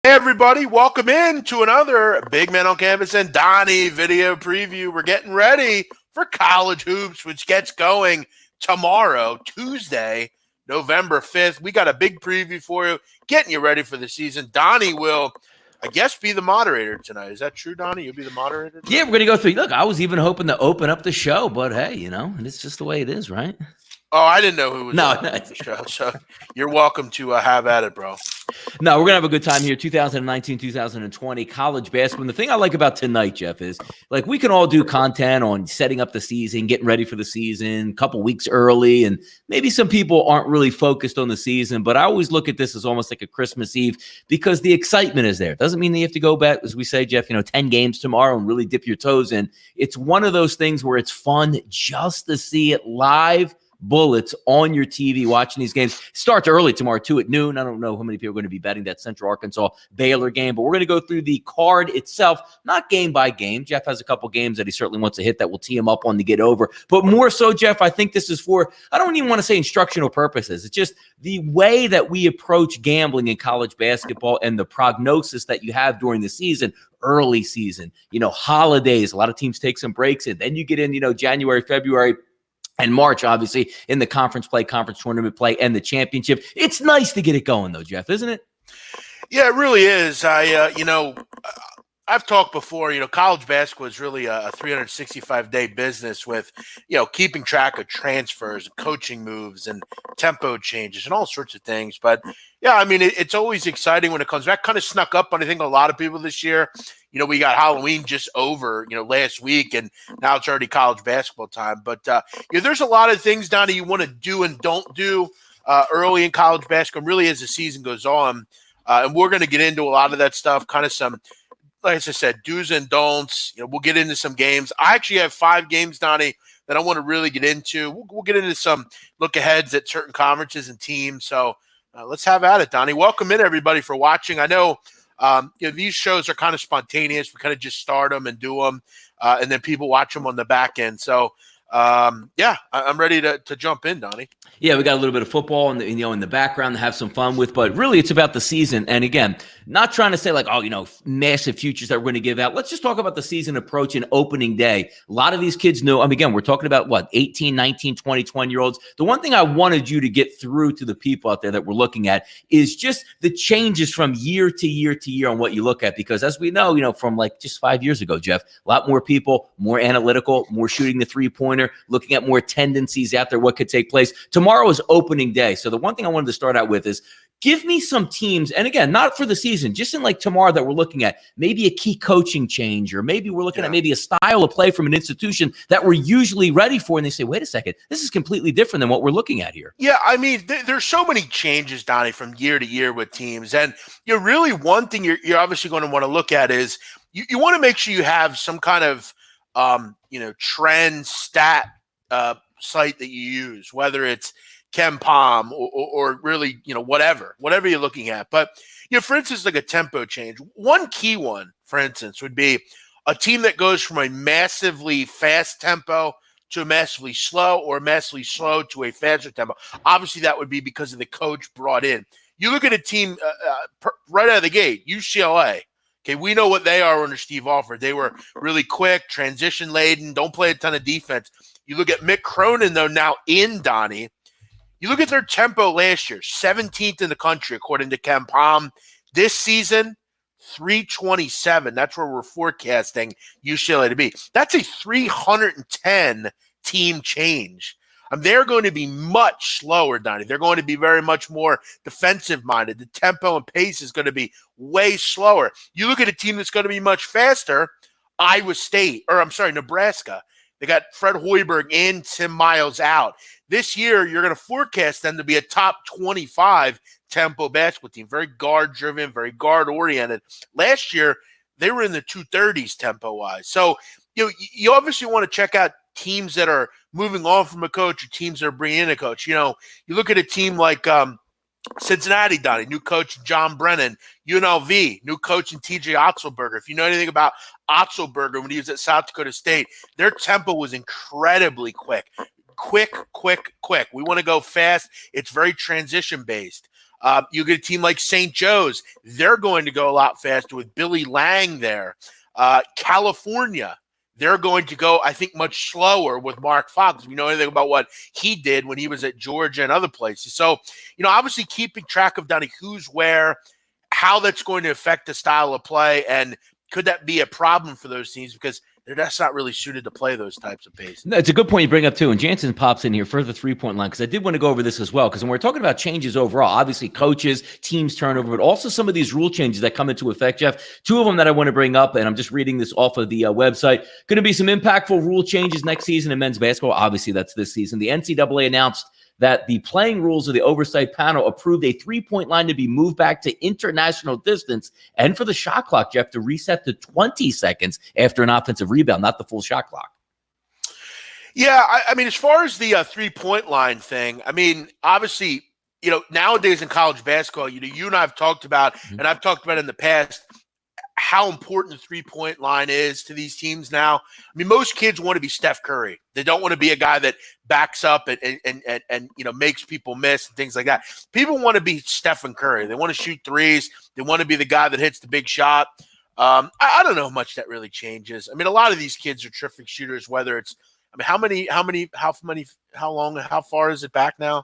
Hey everybody, welcome in to another Big Man on Campus and Donnie video preview. We're getting ready for college hoops, which gets going tomorrow, Tuesday, November 5th. We got a big preview for you, getting you ready for the season. Donnie will, I guess, be the moderator tonight. Is that true, Donnie? You'll be the moderator tonight? Yeah, we're going to go through. Look, I was even hoping to open up the show, but hey, it's just the way it is, right? Oh, I didn't know who was No, on the show, so you're welcome to have at it, bro. No, we're going to have a good time here. 2019, 2020 college basketball. And the thing I like about tonight, Jeff, is like we can all do content on setting up the season, getting ready for the season, a couple weeks early, and maybe some people aren't really focused on the season, but I always look at this as almost like a Christmas Eve because the excitement is there. It doesn't mean that you have to go back, as we say, Jeff, 10 games tomorrow and really dip your toes in. It's one of those things where it's fun just to see it live. Bullets on your TV watching these games. Starts early tomorrow, too, at noon. I don't know how many people are going to be betting that Central Arkansas Baylor game, but we're going to go through the card itself, not game by game. Jeff has a couple games that he certainly wants to hit that we'll tee him up on to get over. But more so, Jeff, I think this is for, I don't even want to say instructional purposes. It's just the way that we approach gambling in college basketball and the prognosis that you have during the season. Early season, holidays, a lot of teams take some breaks, and then you get in, January, February, and March, obviously, in the conference play, conference tournament play, and the championship. It's nice to get it going, though, Jeff, isn't it? Yeah, it really is. I've talked before, college basketball is really a 365-day business with, keeping track of transfers, coaching moves, and tempo changes and all sorts of things. But, yeah, I mean, it's always exciting when it comes back. Kind of snuck up on, I think, a lot of people this year. We got Halloween just over, last week, and now it's already college basketball time. But, there's a lot of things, Donnie, you want to do and don't do early in college basketball, really as the season goes on. And we're going to get into a lot of that stuff, kind of some, like I said, do's and don'ts. We'll get into some games. I actually have 5 games, Donnie, that I want to really get into. We'll get into some look-aheads at certain conferences and teams. So let's have at it, Donnie. Welcome in, everybody, for watching. I know these shows are kind of spontaneous. We kind of just start them and do them, and then people watch them on the back end. So, I'm ready to jump in, Donnie. Yeah, we got a little bit of football in the background to have some fun with, but really it's about the season. And again, not trying to say like, massive futures that we're going to give out. Let's just talk about the season approach and opening day. A lot of these kids know, again, we're talking about 18, 19, 20, 20-year-olds. The one thing I wanted you to get through to the people out there that we're looking at is just the changes from year to year to year on what you look at. Because as we know, from like just 5 years ago, Jeff, a lot more people, more analytical, more shooting the three-pointer, looking at more tendencies out there, what could take place. Tomorrow is opening day. So the one thing I wanted to start out with is give me some teams, and again, not for the season, just in like tomorrow that we're looking at, maybe a key coaching change, or maybe we're looking at maybe a style of play from an institution that we're usually ready for, and they say, wait a second, this is completely different than what we're looking at here. Yeah, I mean, there's so many changes, Donnie, from year to year with teams, and really one thing you're obviously going to want to look at is you want to make sure you have some kind of trend stat site that you use, whether it's KenPom or really, whatever you're looking at. But, for instance, like a tempo change, one key one, for instance, would be a team that goes from a massively fast tempo to a massively slow, or massively slow to a faster tempo. Obviously, that would be because of the coach brought in. You look at a team right out of the gate, UCLA. Okay, we know what they are under Steve Alford. They were really quick, transition-laden, don't play a ton of defense. You look at Mick Cronin, though, now in Donnie. You look at their tempo last year, 17th in the country, according to KenPom. This season, 327. That's where we're forecasting UCLA to be. That's a 310 team change. They're going to be much slower, Donnie. They're going to be very much more defensive-minded. The tempo and pace is going to be way slower. You look at a team that's going to be much faster, Nebraska. They got Fred Hoiberg in, Tim Miles out. This year, you're going to forecast them to be a top 25 tempo basketball team. Very guard-driven, very guard-oriented. Last year, they were in the 230s tempo-wise. So, you obviously want to check out teams that are moving on from a coach, or teams that are bringing in a coach. You look at a team like Cincinnati, Donnie, new coach John Brennan. UNLV, new coach in TJ Otzelberger. If you know anything about Otzelberger when he was at South Dakota State, their tempo was incredibly quick. Quick. We want to go fast. It's very transition-based. You get a team like St. Joe's. They're going to go a lot faster with Billy Lang there. California, they're going to go, I think, much slower with Mark Fox. We know anything about what he did when he was at Georgia and other places. So, obviously keeping track of, Donnie, who's where, how that's going to affect the style of play, and could that be a problem for those teams because they're just not really suited to play those types of paces. No, it's a good point you bring up, too. And Jansen pops in here for the three-point line because I did want to go over this as well because when we're talking about changes overall, obviously coaches, teams turnover, but also some of these rule changes that come into effect, Jeff. Two of them that I want to bring up, and I'm just reading this off of the website. Going to be some impactful rule changes next season in men's basketball. Obviously, that's this season. The NCAA announced that the playing rules of the oversight panel approved a three-point line to be moved back to international distance and for the shot clock, Jeff, to reset to 20 seconds after an offensive rebound, not the full shot clock. Yeah, I mean, as far as the three-point line thing, I mean, obviously, nowadays in college basketball, you and I have talked about, and I've talked about in the past, how important the three-point line is to these teams now. I mean, most kids want to be Steph Curry. They don't want to be a guy that backs up and makes people miss and things like that. People want to be Stephen Curry. They want to shoot threes. They want to be the guy that hits the big shot. I don't know how much that really changes. I mean, a lot of these kids are terrific shooters, whether it's, I mean, how far is it back now?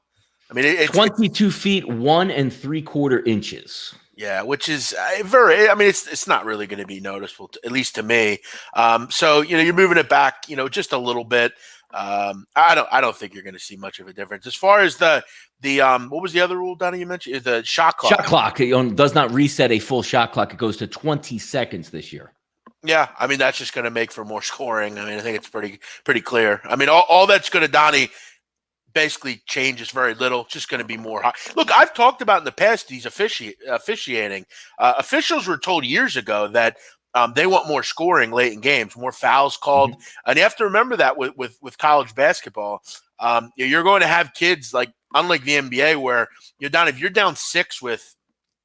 I mean, it's 22 feet, 1 3/4 inches. Yeah, which is it's not really going to be noticeable, at least to me. So, you're moving it back, just a little bit. I don't think you're going to see much of a difference. As far as the what was the other rule, Donnie, you mentioned? The shot clock. Shot clock does not reset a full shot clock. It goes to 20 seconds this year. Yeah, I mean, that's just going to make for more scoring. I mean, I think it's pretty clear. I mean, all that's going to, Donnie, basically changes very little. It's just going to be more high. Look, I've talked about in the past these officiating. Officials were told years ago that they want more scoring late in games, more fouls called. Mm-hmm. And you have to remember that with college basketball. You're going to have kids, like, unlike the NBA where you're down, if you're down 6 with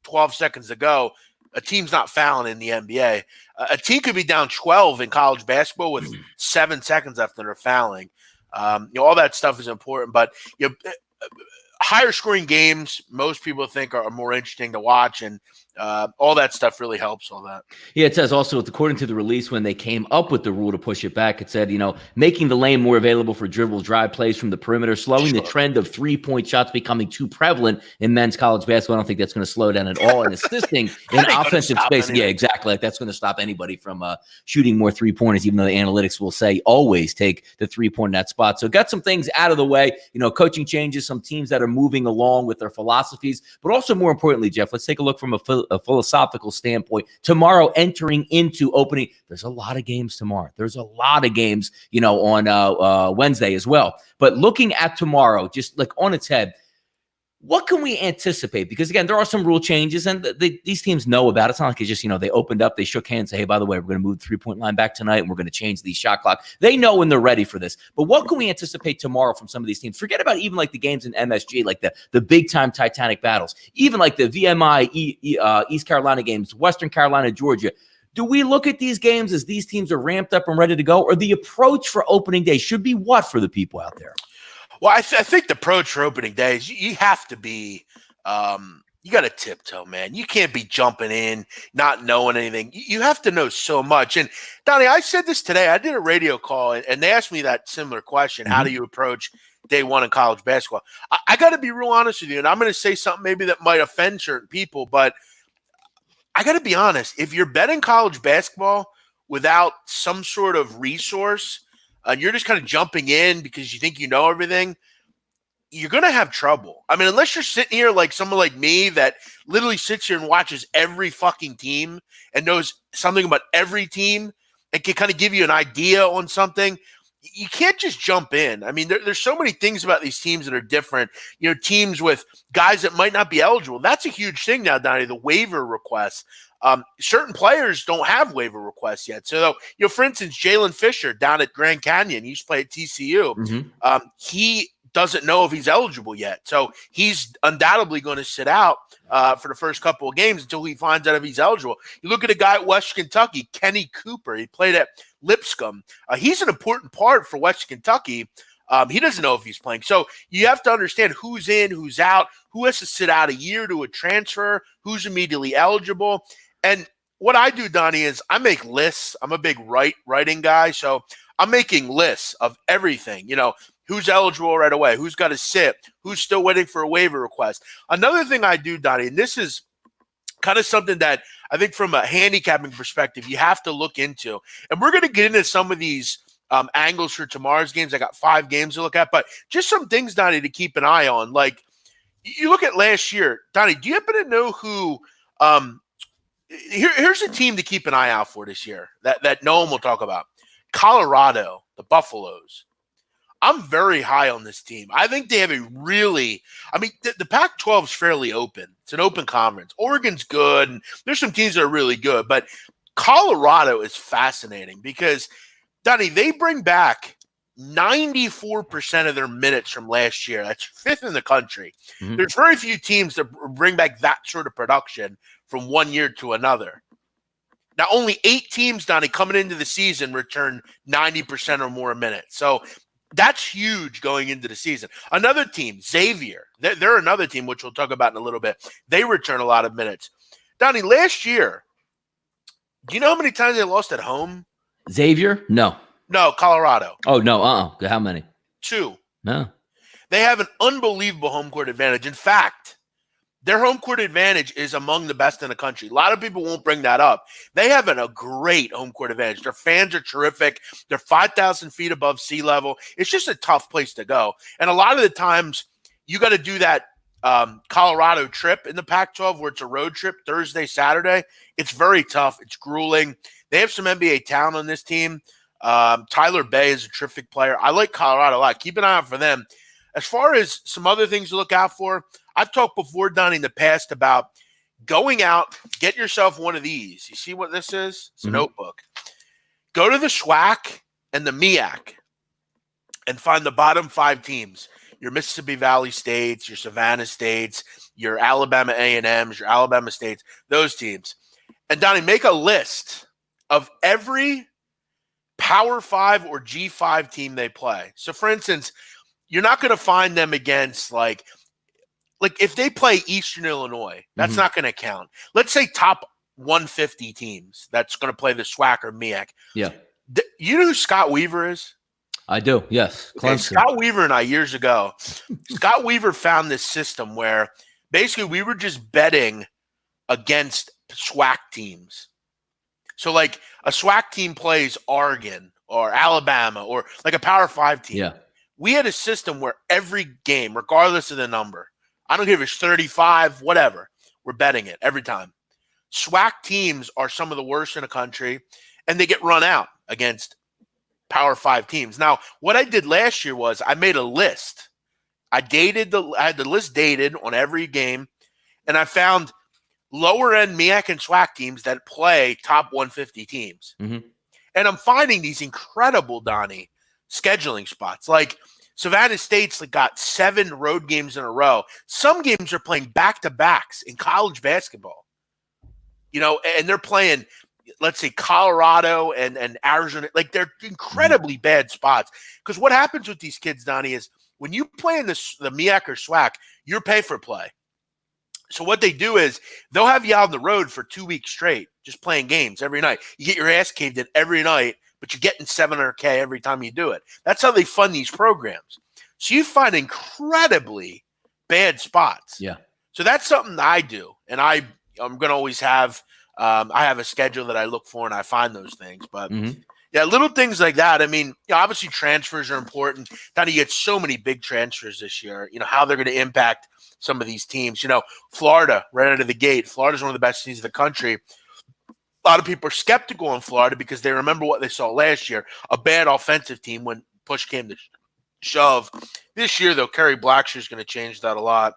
12 seconds to go, a team's not fouling in the NBA. A team could be down 12 in college basketball with 7 seconds left and they're fouling. All that stuff is important, but higher scoring games, most people think are more interesting to watch, and all that stuff really helps all that. Yeah, it says also, according to the release, when they came up with the rule to push it back, it said, making the lane more available for dribble drive plays from the perimeter, slowing the trend of three-point shots becoming too prevalent in men's college basketball. I don't think that's going to slow down at all, and assisting in offensive space. Yeah, exactly. Like, that's going to stop anybody from shooting more three-pointers, even though the analytics will say always take the three-point in that spot. So got some things out of the way, coaching changes, some teams that are moving along with their philosophies, but also more importantly, Jeff, let's take a look from a philosophical standpoint. Tomorrow, entering into opening, there's a lot of games tomorrow. There's a lot of games, on Wednesday as well. But looking at tomorrow, just like on its head, what can we anticipate? Because, again, there are some rule changes, and these teams know about it. It's not like it's just, they opened up, they shook hands, say, hey, by the way, we're going to move the three-point line back tonight, and we're going to change the shot clock. They know when they're ready for this. But what can we anticipate tomorrow from some of these teams? Forget about even like the games in MSG, like the big-time Titanic battles, even like the VMI East Carolina games, Western Carolina, Georgia. Do we look at these games as these teams are ramped up and ready to go, or the approach for opening day should be what for the people out there? Well, I think the approach for opening days, you have to be you got to tiptoe, man. You can't be jumping in, not knowing anything. You have to know so much. And, Donnie, I said this today. I did a radio call, and they asked me that similar question. Mm-hmm. How do you approach day one in college basketball? I got to be real honest with you, and I'm going to say something maybe that might offend certain people, but I got to be honest. If you're betting college basketball without some sort of resource, and you're just kind of jumping in because you think you know everything, you're going to have trouble. I mean, unless you're sitting here like someone like me that literally sits here and watches every fucking team and knows something about every team and can kind of give you an idea on something, you can't just jump in. I mean, there's so many things about these teams that are different. Teams with guys that might not be eligible. That's a huge thing now, Donnie, the waiver requests. Certain players don't have waiver requests yet. So, for instance, Jalen Fisher down at Grand Canyon, he used to play at TCU. Mm-hmm. He doesn't know if he's eligible yet. So he's undoubtedly going to sit out for the first couple of games until he finds out if he's eligible. You look at a guy at West Kentucky, Kenny Cooper. He played at Lipscomb. He's an important part for West Kentucky. He doesn't know if he's playing. So you have to understand who's in, who's out, who has to sit out a year to a transfer, who's immediately eligible. And what I do, Donnie, is I make lists. I'm a big writing guy, so I'm making lists of everything. Who's eligible right away, who's got to sit, who's still waiting for a waiver request. Another thing I do, Donnie, and this is kind of something that I think from a handicapping perspective, you have to look into. And we're going to get into some of these angles for tomorrow's games. I got 5 games to look at, but just some things, Donnie, to keep an eye on. Like, you look at last year, Donnie, do you happen to know who here's a team to keep an eye out for this year that no one will talk about. Colorado, the Buffaloes. I'm very high on this team. I think they have a really – the Pac-12 is fairly open. It's an open conference. Oregon's good, and there's some teams that are really good. But Colorado is fascinating because, Donnie, they bring back 94% of their minutes from last year. That's 5th in the country. Mm-hmm. There's very few teams that bring back that sort of production from one year to another. Now, only 8 teams, Donnie, coming into the season return 90% or more minutes. So – that's huge going into the season. Another team, Xavier. They're another team, which we'll talk about in a little bit. They return a lot of minutes. Donnie, last year, do you know how many times they lost at home? Xavier? No, Colorado. Oh, no. How many? 2. No. They have an unbelievable home court advantage. In fact, their home court advantage is among the best in the country. A lot of people won't bring that up. They have a great home court advantage. Their fans are terrific. They're 5,000 feet above sea level. It's just a tough place to go. And a lot of the times, you got to do that Colorado trip in the Pac-12 where it's a road trip, Thursday, Saturday. It's very tough. It's grueling. They have some NBA talent on this team. Tyler Bay is a terrific player. I like Colorado a lot. Keep an eye out for them. As far as some other things to look out for, I've talked before, Donnie, in the past about going out, get yourself one of these. You see what this is? It's a notebook. Go to the SWAC and the MEAC and find the bottom 5 teams. Your Mississippi Valley States, your Savannah States, your Alabama A&Ms, your Alabama States, those teams. And, Donnie, make a list of every Power 5 or G5 team they play. So, for instance, you're not going to find them against like if they play Eastern Illinois, that's not going to count. Let's say top 150 teams that's going to play the SWAC or MEAC. Yeah. You know who Scott Weaver is? I do, yes. Okay, Scott Weaver and I, years ago, Scott Weaver found this system where basically we were just betting against SWAC teams. So like a SWAC team plays Oregon or Alabama or like a Power 5 team. Yeah. We had a system where every game, regardless of the number, I don't care if it's 35, whatever, we're betting it every time. SWAC teams are some of the worst in the country, and they get run out against Power 5 teams. Now, what I did last year was I made a list. I had the list dated on every game, and I found lower-end MEAC and SWAC teams that play top 150 teams. Mm-hmm. And I'm finding these incredible, Donnie, scheduling spots. Like Savannah State's got 7 road games in a row. Some games are playing back-to-backs in college basketball. And they're playing, let's say, Colorado and Arizona. Like, they're incredibly bad spots. Because what happens with these kids, Donnie, is when you play in the MEAC or SWAC, you're pay for play. So what they do is they'll have you out on the road for 2 weeks straight, just playing games every night. You get your ass caved in every night, but you're getting $700K every time you do it. That's how they fund these programs. So you find incredibly bad spots. Yeah. So that's something that I do. And I'm going to always have I have a schedule that I look for and I find those things. But yeah, little things like that. I mean, obviously transfers are important. Now you get so many big transfers this year, how they're going to impact some of these teams. Florida, right out of the gate. Florida's one of the best teams in the country. A lot of people are skeptical on Florida because they remember what they saw last year, a bad offensive team when push came to shove. This year, though, Kerry Blackshear's going to change that a lot.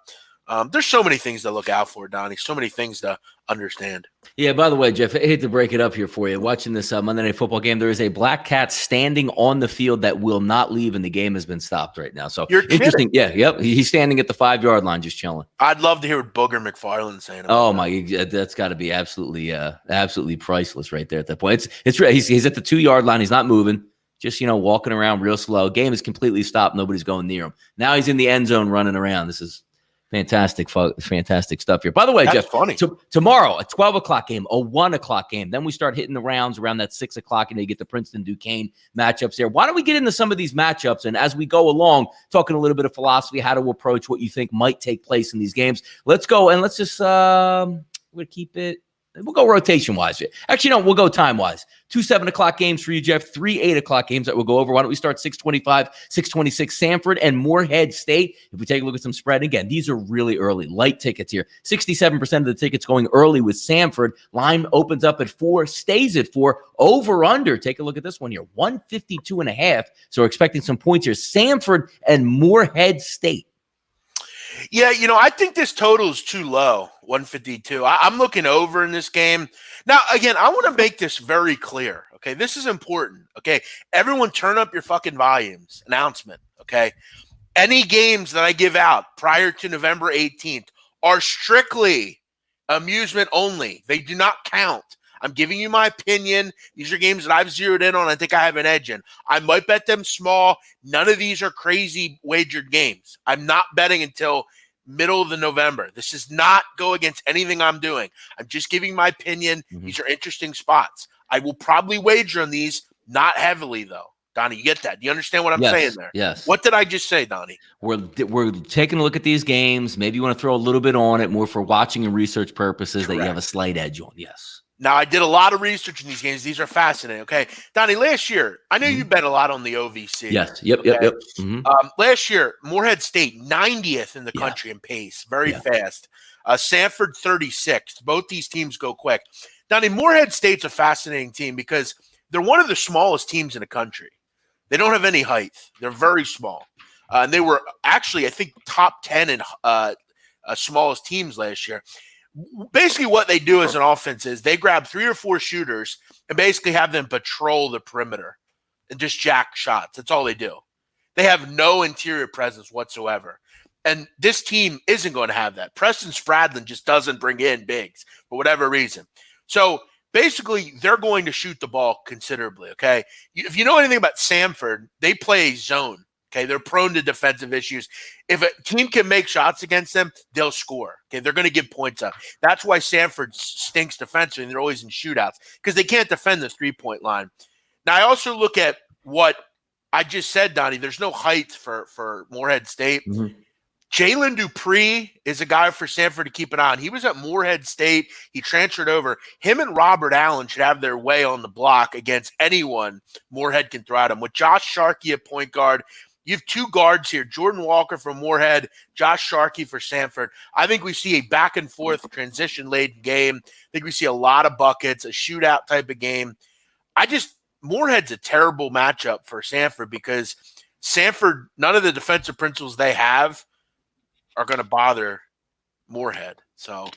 There's so many things to look out for, Donnie, so many things to understand. Yeah, by the way, Jeff, I hate to break it up here for you. Watching this Monday Night Football game, there is a black cat standing on the field that will not leave, and the game has been stopped right now. So you're interesting. Kidding. Yeah, yep. He's standing at the 5-yard line just chilling. I'd love to hear what Booger McFarland's saying about that. That's got to be absolutely priceless right there at that point. He's at the 2-yard line. He's not moving, just, walking around real slow. Game is completely stopped. Nobody's going near him. Now he's in the end zone running around. This is fantastic stuff here. By the way, That's Jeff, funny. Tomorrow, a 12 o'clock game, a 1 o'clock game. Then we start hitting the rounds around that 6 o'clock, and you get the Princeton-Duquesne matchups there. Why don't we get into some of these matchups? And as we go along, talking a little bit of philosophy, how to approach what you think might take place in these games. Let's go, and let's just we'll keep it. We'll go rotation-wise. Actually, no, we'll go time-wise. 2 7 o'clock games for you, Jeff. 3 8 o'clock games that we'll go over. Why don't we start 6:25, 6:26, Samford and Moorhead State. If we take a look at some spread, again, these are really early, light tickets here. 67% of the tickets going early with Samford. Line opens up at 4, stays at 4. Over-under, take a look at this one here, 152.5. So we're expecting some points here. Samford and Moorhead State. Yeah, I think this total is too low, 152. I'm looking over in this game. Now, again, I want to make this very clear, okay? This is important, okay? Everyone turn up your fucking volumes. Announcement, okay? Any games that I give out prior to November 18th are strictly amusement only. They do not count. I'm giving you my opinion. These are games that I've zeroed in on. I think I have an edge in. I might bet them small. None of these are crazy wagered games. I'm not betting until middle of the November. This does not go against anything I'm doing. I'm just giving my opinion. These are interesting spots. I will probably wager on these, not heavily though. Donnie, you get that? Do you understand what I'm saying there? Yes. What did I just say, Donnie? We're taking a look at these games. Maybe you want to throw a little bit on it more for watching and research purposes. Correct. That you have a slight edge on. Yes. Now, I did a lot of research in these games. These are fascinating, okay? Donnie, last year, I know you bet a lot on the OVC. Yes, yep. Last year, Moorhead State, 90th in the country in pace, very fast. Samford, 36th. Both these teams go quick. Donnie, Moorhead State's a fascinating team because they're one of the smallest teams in the country. They don't have any height. They're very small. And they were actually, I think, top 10 in smallest teams last year. Basically what they do as an offense is they grab 3 or 4 shooters and basically have them patrol the perimeter and just jack shots. That's all they do. They have no interior presence whatsoever. And this team isn't going to have that. Preston Spradlin just doesn't bring in bigs for whatever reason. So basically they're going to shoot the ball considerably, okay? If you know anything about Samford, they play zone. Okay, they're prone to defensive issues. If a team can make shots against them, they'll score. Okay, they're going to give points up. That's why Samford stinks defensively, and they're always in shootouts because they can't defend the three-point line. Now, I also look at what I just said, Donnie. There's no height for Moorhead State. Jalen Dupree is a guy for Samford to keep an eye on. He was at Moorhead State. He transferred over. Him and Robert Allen should have their way on the block against anyone Moorhead can throw at him. With Josh Sharkey at point guard, you have 2 guards here, Jordan Walker from Moorhead, Josh Sharkey for Samford. I think we see a back-and-forth transition-laden game. I think we see a lot of buckets, a shootout type of game. Moorhead's a terrible matchup for Samford because Samford, none of the defensive principles they have are going to bother Moorhead. So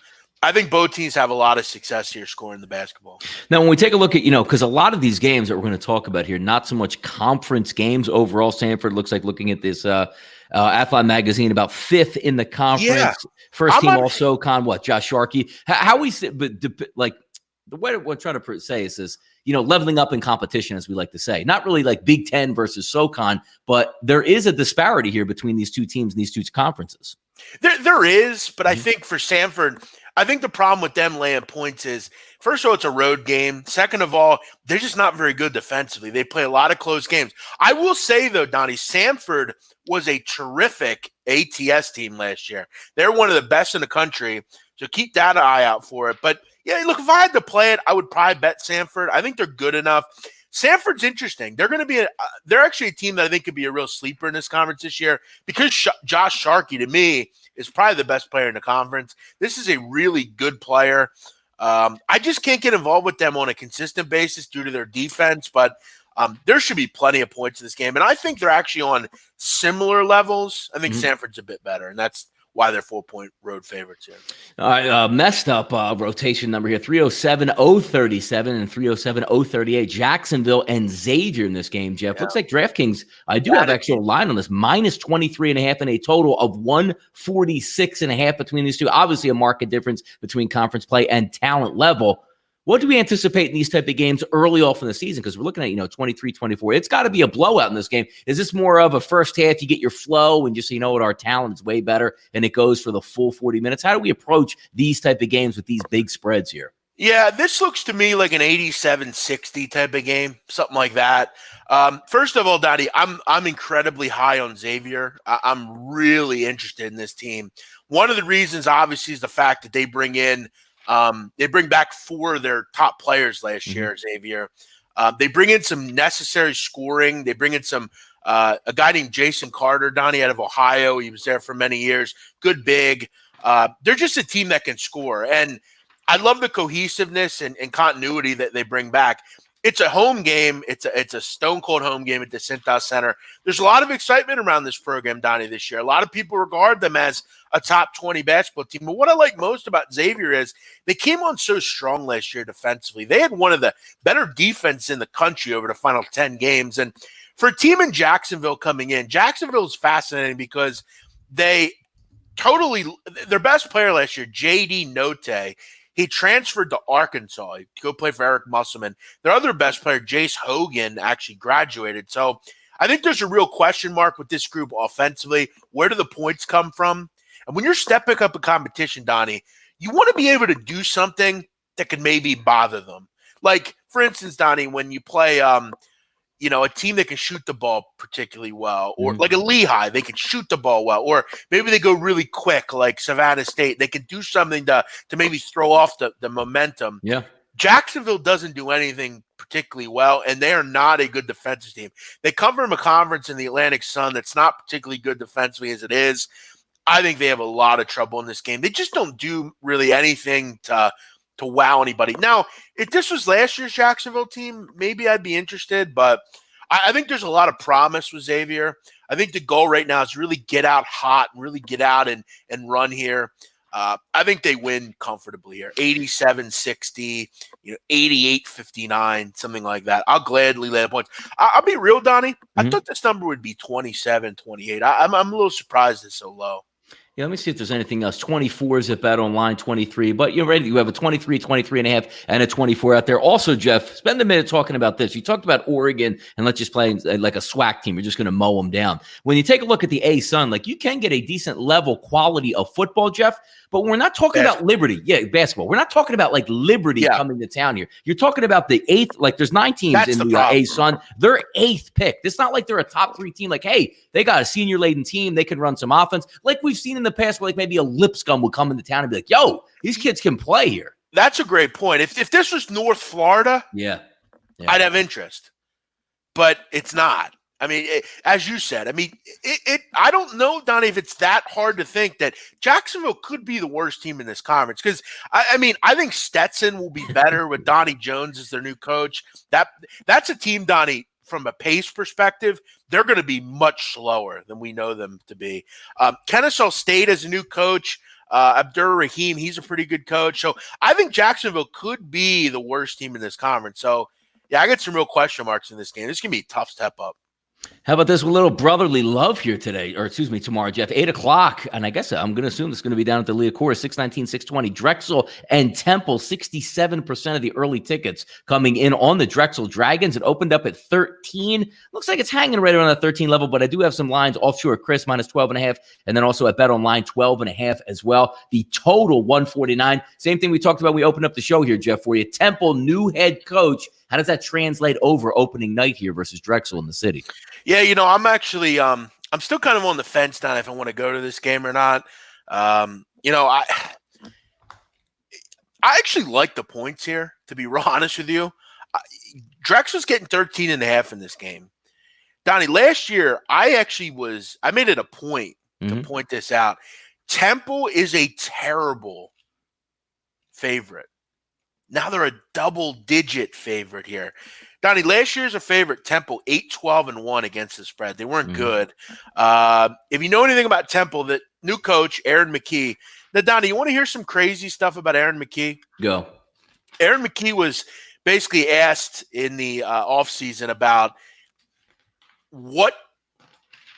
I think both teams have a lot of success here scoring the basketball. Now, when we take a look at, because a lot of these games that we're going to talk about here, not so much conference games overall. Samford looks like, looking at this Athlon magazine, about 5th in the conference. Yeah. First team all SoCon, Josh Sharkey. How we sit, but like the way we're trying to say is this, leveling up in competition, as we like to say. Not really like Big Ten versus SoCon, but there is a disparity here between these two teams and these two conferences. There is, but I think for Samford, I think the problem with them laying points is, first of all, it's a road game. Second of all, they're just not very good defensively. They play a lot of close games. I will say, though, Donnie, Samford was a terrific ATS team last year. They're one of the best in the country, so keep that eye out for it. But, yeah, look, if I had to play it, I would probably bet Samford. I think they're good enough. Samford's interesting. They're going to be they're actually a team that I think could be a real sleeper in this conference this year because Josh Sharkey, to me, is probably the best player in the conference. This is a really good player. I just can't get involved with them on a consistent basis due to their defense, but there should be plenty of points in this game. And I think they're actually on similar levels. I think Samford's a bit better, and that's why they're 4-point road favorites here. All right, messed up rotation number here, 307-037 and 307-038. Jacksonville and Xavier in this game, Jeff. Yeah. Looks like DraftKings, I do have actual line on this, minus 23.5 and a total of 146.5 between these two. Obviously a market difference between conference play and talent level. What do we anticipate in these type of games early off in the season? Because we're looking at, 23, 24. It's got to be a blowout in this game. Is this more of a first half, you get your flow and just, our talent is way better and it goes for the full 40 minutes? How do we approach these type of games with these big spreads here? Yeah, this looks to me like an 87-60 type of game, something like that. First of all, Donnie, I'm incredibly high on Xavier. I'm really interested in this team. One of the reasons, obviously, is the fact that they bring back 4 of their top players last year, Xavier. They bring in some necessary scoring. They bring in a guy named Jason Carter, Donnie, out of Ohio. He was there for many years. Good big. They're just a team that can score. And I love the cohesiveness and continuity that they bring back. It's a home game. It's a stone-cold home game at the Cintas Center. There's a lot of excitement around this program, Donnie, this year. A lot of people regard them as a top 20 basketball team. But what I like most about Xavier is they came on so strong last year defensively. They had one of the better defense in the country over the final 10 games. And for a team in Jacksonville coming in, Jacksonville is fascinating because their best player last year, J.D. Notte, he transferred to Arkansas to go play for Eric Musselman. Their other best player, Jace Hogan, actually graduated. So I think there's a real question mark with this group offensively. Where do the points come from? And when you're stepping up a competition, Donnie, you want to be able to do something that could maybe bother them. Like, for instance, Donnie, when you play a team that can shoot the ball particularly well, or like a Lehigh, they can shoot the ball well, or maybe they go really quick like Savannah State. They can do something to maybe throw off the momentum. Yeah. Jacksonville doesn't do anything particularly well, and they are not a good defensive team. They come from a conference in the Atlantic Sun that's not particularly good defensively as it is. I think they have a lot of trouble in this game. They just don't do really anything to wow anybody. Now, if this was last year's Jacksonville team, maybe I'd be interested, but I think there's a lot of promise with Xavier. I think the goal right now is really get out hot and really get out and run here. I think they win comfortably here, 87-60, 88-59, something like that. I'll gladly lay the points. I'll be real, Donnie. I thought this number would be 27-28. I'm a little surprised it's so low. Yeah, let me see if there's anything else. 24 is at Bet Online, 23. But you're ready. You have a 23, 23 and a half, and a 24 out there. Also, Jeff, spend a minute talking about this. You talked about Oregon, and let's just play like a SWAC team. You're just going to mow them down. When you take a look at the A-Sun, you can get a decent level quality of football, Jeff. But we're not talking about Liberty. Yeah, basketball. We're not talking about Liberty coming to town here. You're talking about the 8th. There's 9 teams in the A-Sun. They're 8th pick. It's not like they're a top 3 team. Hey, they got a senior-laden team. They can run some offense. Like we've seen in the past where maybe a Lipscomb would come into town and be like, yo, these kids can play here. That's a great point. If this was North Florida, I'd have interest. But it's not. I mean, as you said, I don't know, Donnie, if it's that hard to think that Jacksonville could be the worst team in this conference. Because, I think Stetson will be better with Donnie Jones as their new coach. That's a team, Donnie, from a pace perspective, they're going to be much slower than we know them to be. Kennesaw State as a new coach, Abdur Rahim, he's a pretty good coach. So I think Jacksonville could be the worst team in this conference. So, yeah, I got some real question marks in this game. This is going to be a tough step up. How about this little brotherly love here tomorrow, Jeff, 8 o'clock. And I guess I'm going to assume it's going to be down at the Liacouras, 619, 620. Drexel and Temple, 67% of the early tickets coming in on the Drexel Dragons. It opened up at 13. Looks like it's hanging right around that 13 level, but I do have some lines offshore. Chris, minus 12.5. And then also at Bet Online, 12.5 as well. The total, 149. Same thing we talked about. We opened up the show here, Jeff, for you. Temple, new head coach. How does that translate over opening night here versus Drexel in the city? Yeah, I'm actually I'm still kind of on the fence now if I want to go to this game or not. I actually like the points here, to be real honest with you. Drexel's getting 13.5 in this game. Donnie, last year I made it a point to point this out. Temple is a terrible favorite. Now they're a double-digit favorite here. Donnie, last year's a favorite, Temple, 8-12-1 against the spread. They weren't good. If you know anything about Temple, the new coach, Aaron McKee. Now, Donnie, you want to hear some crazy stuff about Aaron McKee? Go. Aaron McKee was basically asked in the offseason about what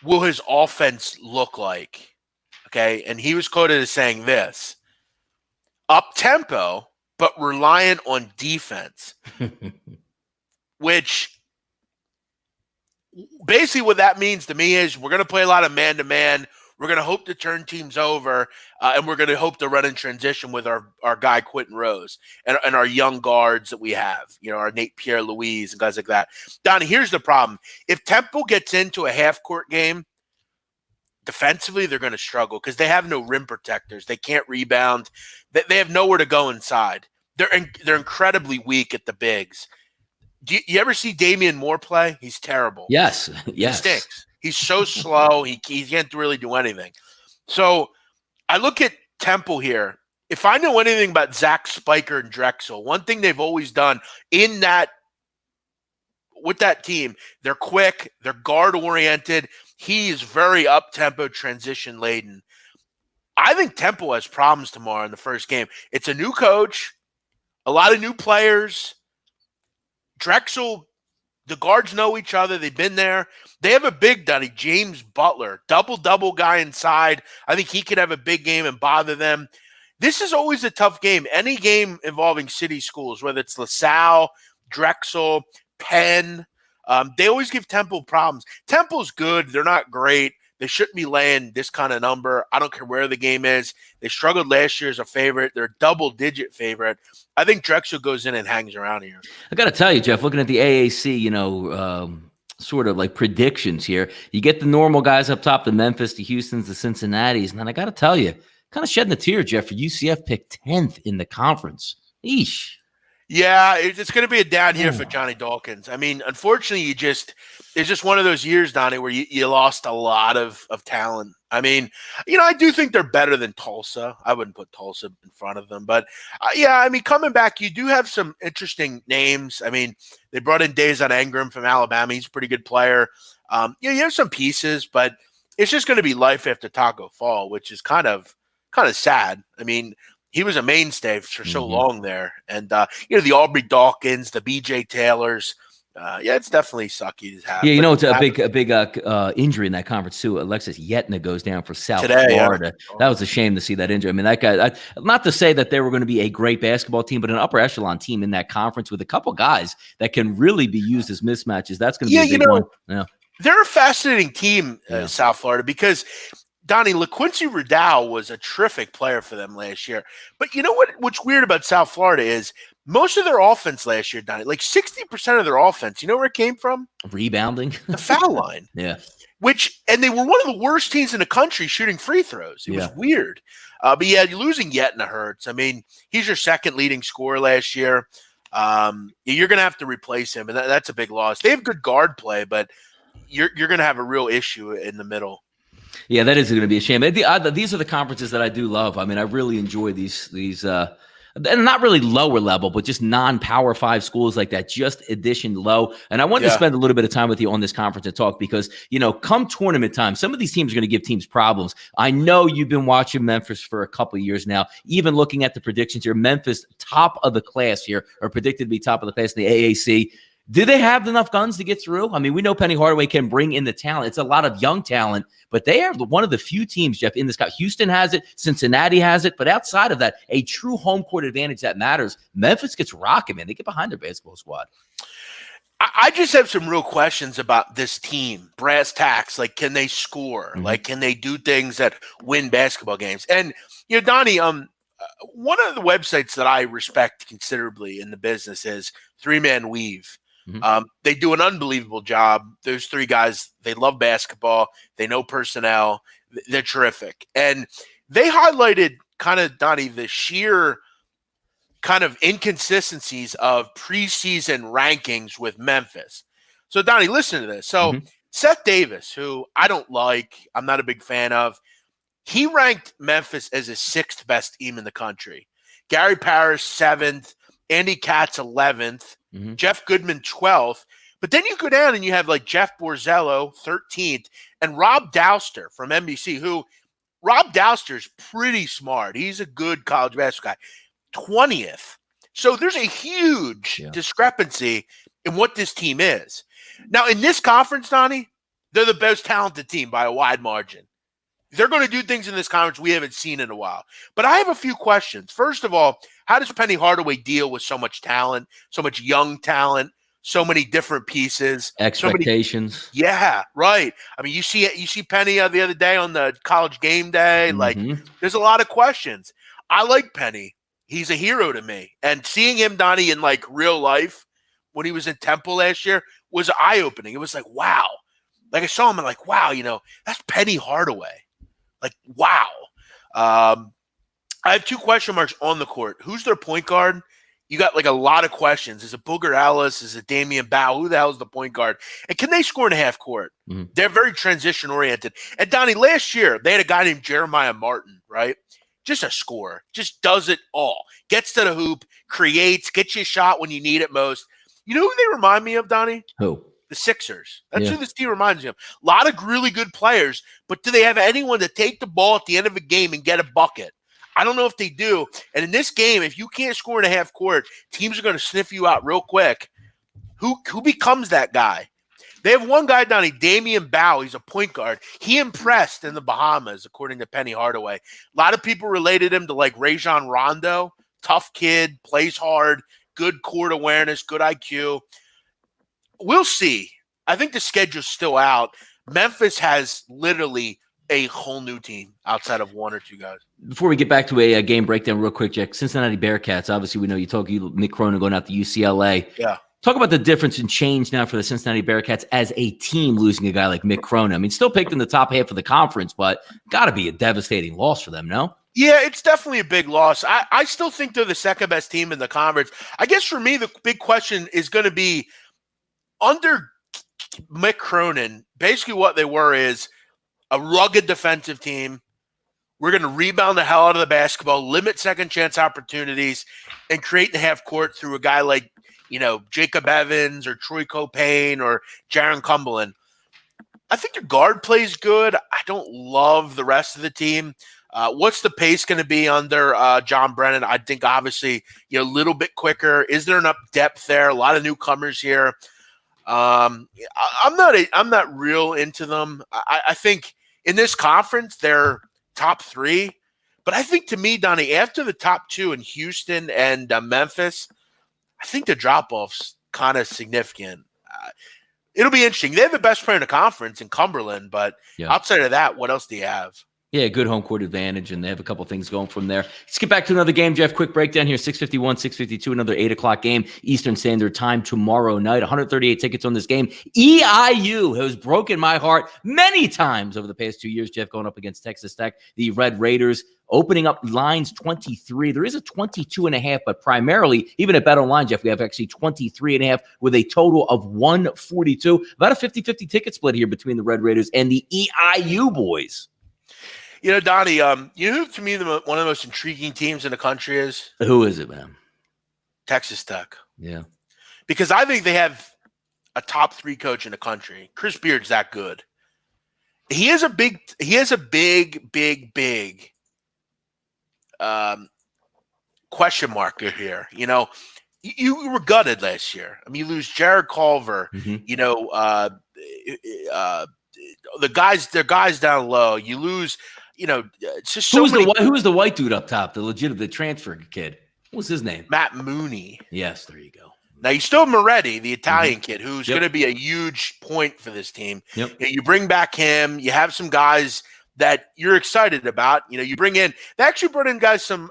will his offense look like, okay? And he was quoted as saying this: up-tempo, but reliant on defense, which basically what that means to me is we're going to play a lot of man-to-man. We're going to hope to turn teams over, and we're going to hope to run in transition with our guy Quentin Rose and our young guards that we have, our Nate Pierre-Louise and guys like that. Donnie, here's the problem. If Temple gets into a half-court game, defensively they're going to struggle because they have no rim protectors. They can't rebound. They have nowhere to go inside. They're incredibly weak at the bigs. Do you ever see Damian Moore play? He's terrible. Yes. He stinks. He's so slow. He can't really do anything. So I look at Temple here. If I know anything about Zach Spiker and Drexel, one thing they've always done with that team, they're quick, they're guard-oriented. He is very up-tempo, transition-laden. I think Temple has problems tomorrow in the first game. It's a new coach, a lot of new players. Drexel, the guards know each other. They've been there. They have a big Donnie, James Butler, double guy inside. I think he could have a big game and bother them. This is always a tough game. Any game involving city schools, whether it's LaSalle, Drexel, Penn, they always give Temple problems. Temple's good. They're not great. They shouldn't be laying this kind of number. I don't care where the game is. They struggled last year as a favorite. They're a double-digit favorite. I think Drexel goes in and hangs around here. I got to tell you, Jeff, looking at the AAC, sort of like predictions here, you get the normal guys up top, the Memphis, the Houstons, the Cincinnatis, and then I got to tell you, kind of shedding a tear, Jeff, for UCF picked 10th in the conference. Eesh. Yeah, it's going to be a down year for Johnny Dawkins. I mean, unfortunately, it's just one of those years, Donnie, where you lost a lot of talent. I mean, I do think they're better than Tulsa. I wouldn't put Tulsa in front of them. But, coming back, you do have some interesting names. I mean, they brought in Dazon Ingram from Alabama. He's a pretty good player. You have some pieces, but it's just going to be life after Taco Fall, which is kind of sad. I mean, he was a mainstay for so long there. And, the Aubrey Dawkins, the B.J. Taylors. It's definitely sucky to have. Yeah, it's a big injury in that conference, too. Alexis Yetna goes down for South Florida. Yeah. That was a shame to see that injury. I mean, that guy, not to say that they were going to be a great basketball team, but an upper echelon team in that conference with a couple guys that can really be used as mismatches. That's going to be a big one. Yeah. They're a fascinating team, South Florida, because – Donnie, LaQuincy Riddell was a terrific player for them last year. But you know what's weird about South Florida is most of their offense last year, Donnie, like 60% of their offense, you know where it came from? Rebounding. The foul line. Yeah. And they were one of the worst teams in the country shooting free throws. It was weird. But yeah, losing Yetna hurts. I mean, he's your second leading scorer last year. You're going to have to replace him, and that's a big loss. They have good guard play, but you're going to have a real issue in the middle. Yeah, that is going to be a shame. These are the conferences that I do love. I mean, I really enjoy these and not really lower level, but just non-Power 5 schools like that, just addition low. And I wanted to spend a little bit of time with you on this conference and talk because, come tournament time, some of these teams are going to give teams problems. I know you've been watching Memphis for a couple of years now, even looking at the predictions here. Memphis, top of the class here, or predicted to be top of the class in the AAC. Do they have enough guns to get through? I mean, we know Penny Hardaway can bring in the talent. It's a lot of young talent, but they are one of the few teams, Jeff, in this guy. Houston has it. Cincinnati has it. But outside of that, a true home court advantage that matters. Memphis gets rocking, man. They get behind their basketball squad. I just have some real questions about this team. Brass tacks, like, can they score? Mm-hmm. Like, can they do things that win basketball games? And, Donnie, one of the websites that I respect considerably in the business is 3-Man Weave. Mm-hmm. They do an unbelievable job. Those three guys, they love basketball. They know personnel. They're terrific. And they highlighted kind of, Donnie, the sheer kind of inconsistencies of preseason rankings with Memphis. So, Donnie, listen to this. So, Seth Davis, who I don't like, I'm not a big fan of, he ranked Memphis as his 6th best team in the country. Gary Parrish, 7th. Andy Katz, 11th. Jeff Goodman, 12th. But then you go down and you have like Jeff Borzello, 13th, and Rob Douster from NBC, who Rob Douster's pretty smart. He's a good college basketball guy. 20th. So there's a huge discrepancy in what this team is. Now, in this conference, Donnie, they're the best talented team by a wide margin. They're going to do things in this conference we haven't seen in a while. But I have a few questions. First of all, how does Penny Hardaway deal with so much talent, so much young talent, so many different pieces, Expectations? Yeah, right. I mean, you see Penny the other day on the College Game Day. Like, there's a lot of questions. I like Penny. He's a hero to me. And seeing him, Donnie, in like real life when he was in Temple last year was eye-opening. It was like, wow. Like I saw him and like, wow, that's Penny Hardaway. Like, wow. I have two question marks on the court. Who's their point guard? You got like a lot of questions. Is it Booger Ellis? Is it Damian Bow? Who the hell is the point guard? And can they score in a half court? They're very transition oriented. And Donnie, last year they had a guy named Jeremiah Martin, right? Just a scorer, just does it all. Gets to the hoop, creates, gets you a shot when you need it most. You know who they remind me of, Donnie? Who? The Sixers. That's who this team reminds me of. A lot of really good players, but do they have anyone to take the ball at the end of a game and get a bucket? I don't know if they do. And in this game, if you can't score in a half court, teams are going to sniff you out real quick. Who becomes that guy? They have one guy, Donnie, Damian Bow. He's a point guard. He impressed in the Bahamas, according to Penny Hardaway. A lot of people related him to like Rajon Rondo. Tough kid, plays hard, good court awareness, good IQ. We'll see. I think the schedule's still out. Memphis has literally a whole new team outside of one or two guys. Before we get back to a game breakdown real quick, Jack, Cincinnati Bearcats, obviously we know Mick Cronin going out to UCLA. Yeah. Talk about the difference and change now for the Cincinnati Bearcats as a team losing a guy like Mick Cronin. I mean, still picked in the top half of the conference, but got to be a devastating loss for them, no? Yeah, it's definitely a big loss. I still think they're the second best team in the conference. I guess for me, the big question is going to be under Mick Cronin, basically what they were is a rugged defensive team. We're going to rebound the hell out of the basketball, limit second chance opportunities, and create the half court through a guy like, Jacob Evans or Troy Copain or Jaron Cumberland. I think the guard plays good. I don't love the rest of the team. What's the pace going to be under John Brennan? I think obviously, a little bit quicker. Is there enough depth there? A lot of newcomers here. I'm not real into them. I think in this conference they're top three, but I think to me, Donnie, after the top two in Houston and Memphis, I think the drop off's kind of significant. It'll be interesting. They have the best player in the conference in Cumberland, but outside of that, what else do you have? Yeah, good home court advantage, and they have a couple things going from there. Let's get back to another game, Jeff. Quick breakdown here, 6:51, 6:52, another 8 o'clock game, Eastern Standard Time tomorrow night. 138 tickets on this game. EIU has broken my heart many times over the past 2 years, Jeff, going up against Texas Tech. The Red Raiders opening up lines 23. There is a 22.5, but primarily, even at BetOnline, Jeff, we have actually 23.5 with a total of 142. About a 50-50 ticket split here between the Red Raiders and the EIU boys. Donnie, who to me one of the most intriguing teams in the country is? Who is it, man? Texas Tech. Yeah. Because I think they have a top 3 coach in the country. Chris Beard's that good. He has a big question mark here. You were gutted last year. I mean, you lose Jared Culver, the guys down low. You lose, it's just so many. Who was the white dude up top, the transfer kid? What was his name? Matt Mooney. Yes, there you go. Now you still have Moretti, the Italian kid, who's going to be a huge point for this team. Yep. You bring back him. You have some guys that you're excited about. You bring in. They actually brought in guys, some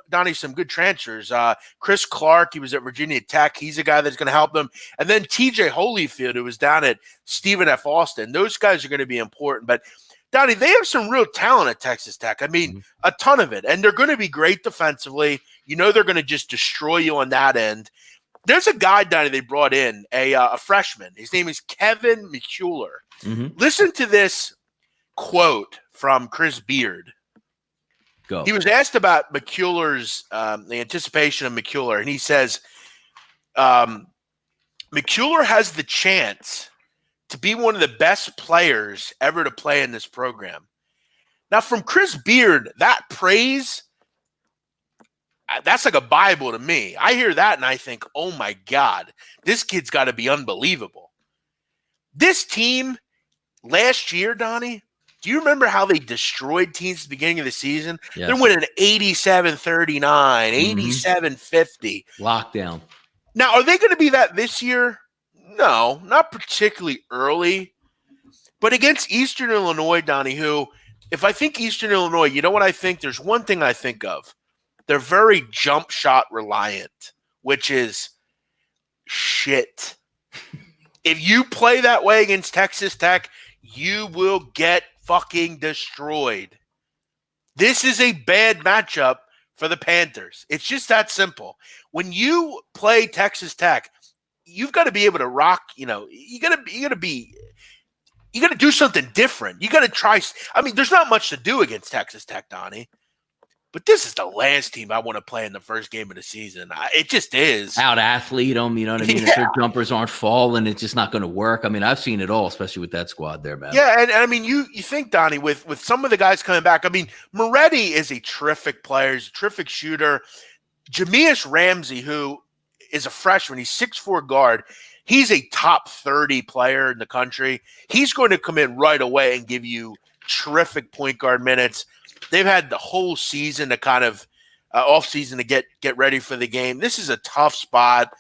good transfers. Chris Clark, he was at Virginia Tech. He's a guy that's going to help them. And then TJ Holyfield, who was down at Stephen F. Austin. Those guys are going to be important. But Donnie, they have some real talent at Texas Tech. I mean, a ton of it. And they're going to be great defensively. They're going to just destroy you on that end. There's a guy, Donnie, they brought in, a freshman. His name is Kevin McCullough. Listen to this quote from Chris Beard. Go. He was asked about McCullough's, the anticipation of McCullough, and he says, McCullough has the chance to be one of the best players ever to play in this program. Now, from Chris Beard, that praise, that's like a Bible to me. I hear that and I think, oh my God, this kid's got to be unbelievable. This team last year, Donnie, Do you remember how they destroyed teams at the beginning of the season? Yes. They're winning 87-39, 87-50. Lockdown. Now, are they going to be that this year? No, not particularly early. But against Eastern Illinois, Donnie, who, if I think Eastern Illinois, you know what I think? There's one thing I think of. They're very jump shot reliant, which is shit. If you play that way against Texas Tech, you will get fucking destroyed. This is a bad matchup for the Panthers. It's just that simple. When you play Texas Tech, you've got to be able to rock, you got to do something different. You got to try. I mean, there's not much to do against Texas Tech, Donnie. But this is the last team I want to play in the first game of the season. It just is. Out athlete them, you know what I mean? Yeah. If their jumpers aren't falling, it's just not going to work. I mean, I've seen it all, especially with that squad there, man. Yeah, and I mean, you think, Donnie, with some of the guys coming back, I mean, Moretti is a terrific player. He's a terrific shooter. Jameis Ramsey, who is a freshman, he's 6'4" guard. He's a top 30 player in the country. He's going to come in right away and give you terrific point guard minutes. They've had the whole season to kind of off season to get ready for the game. This is a tough spot.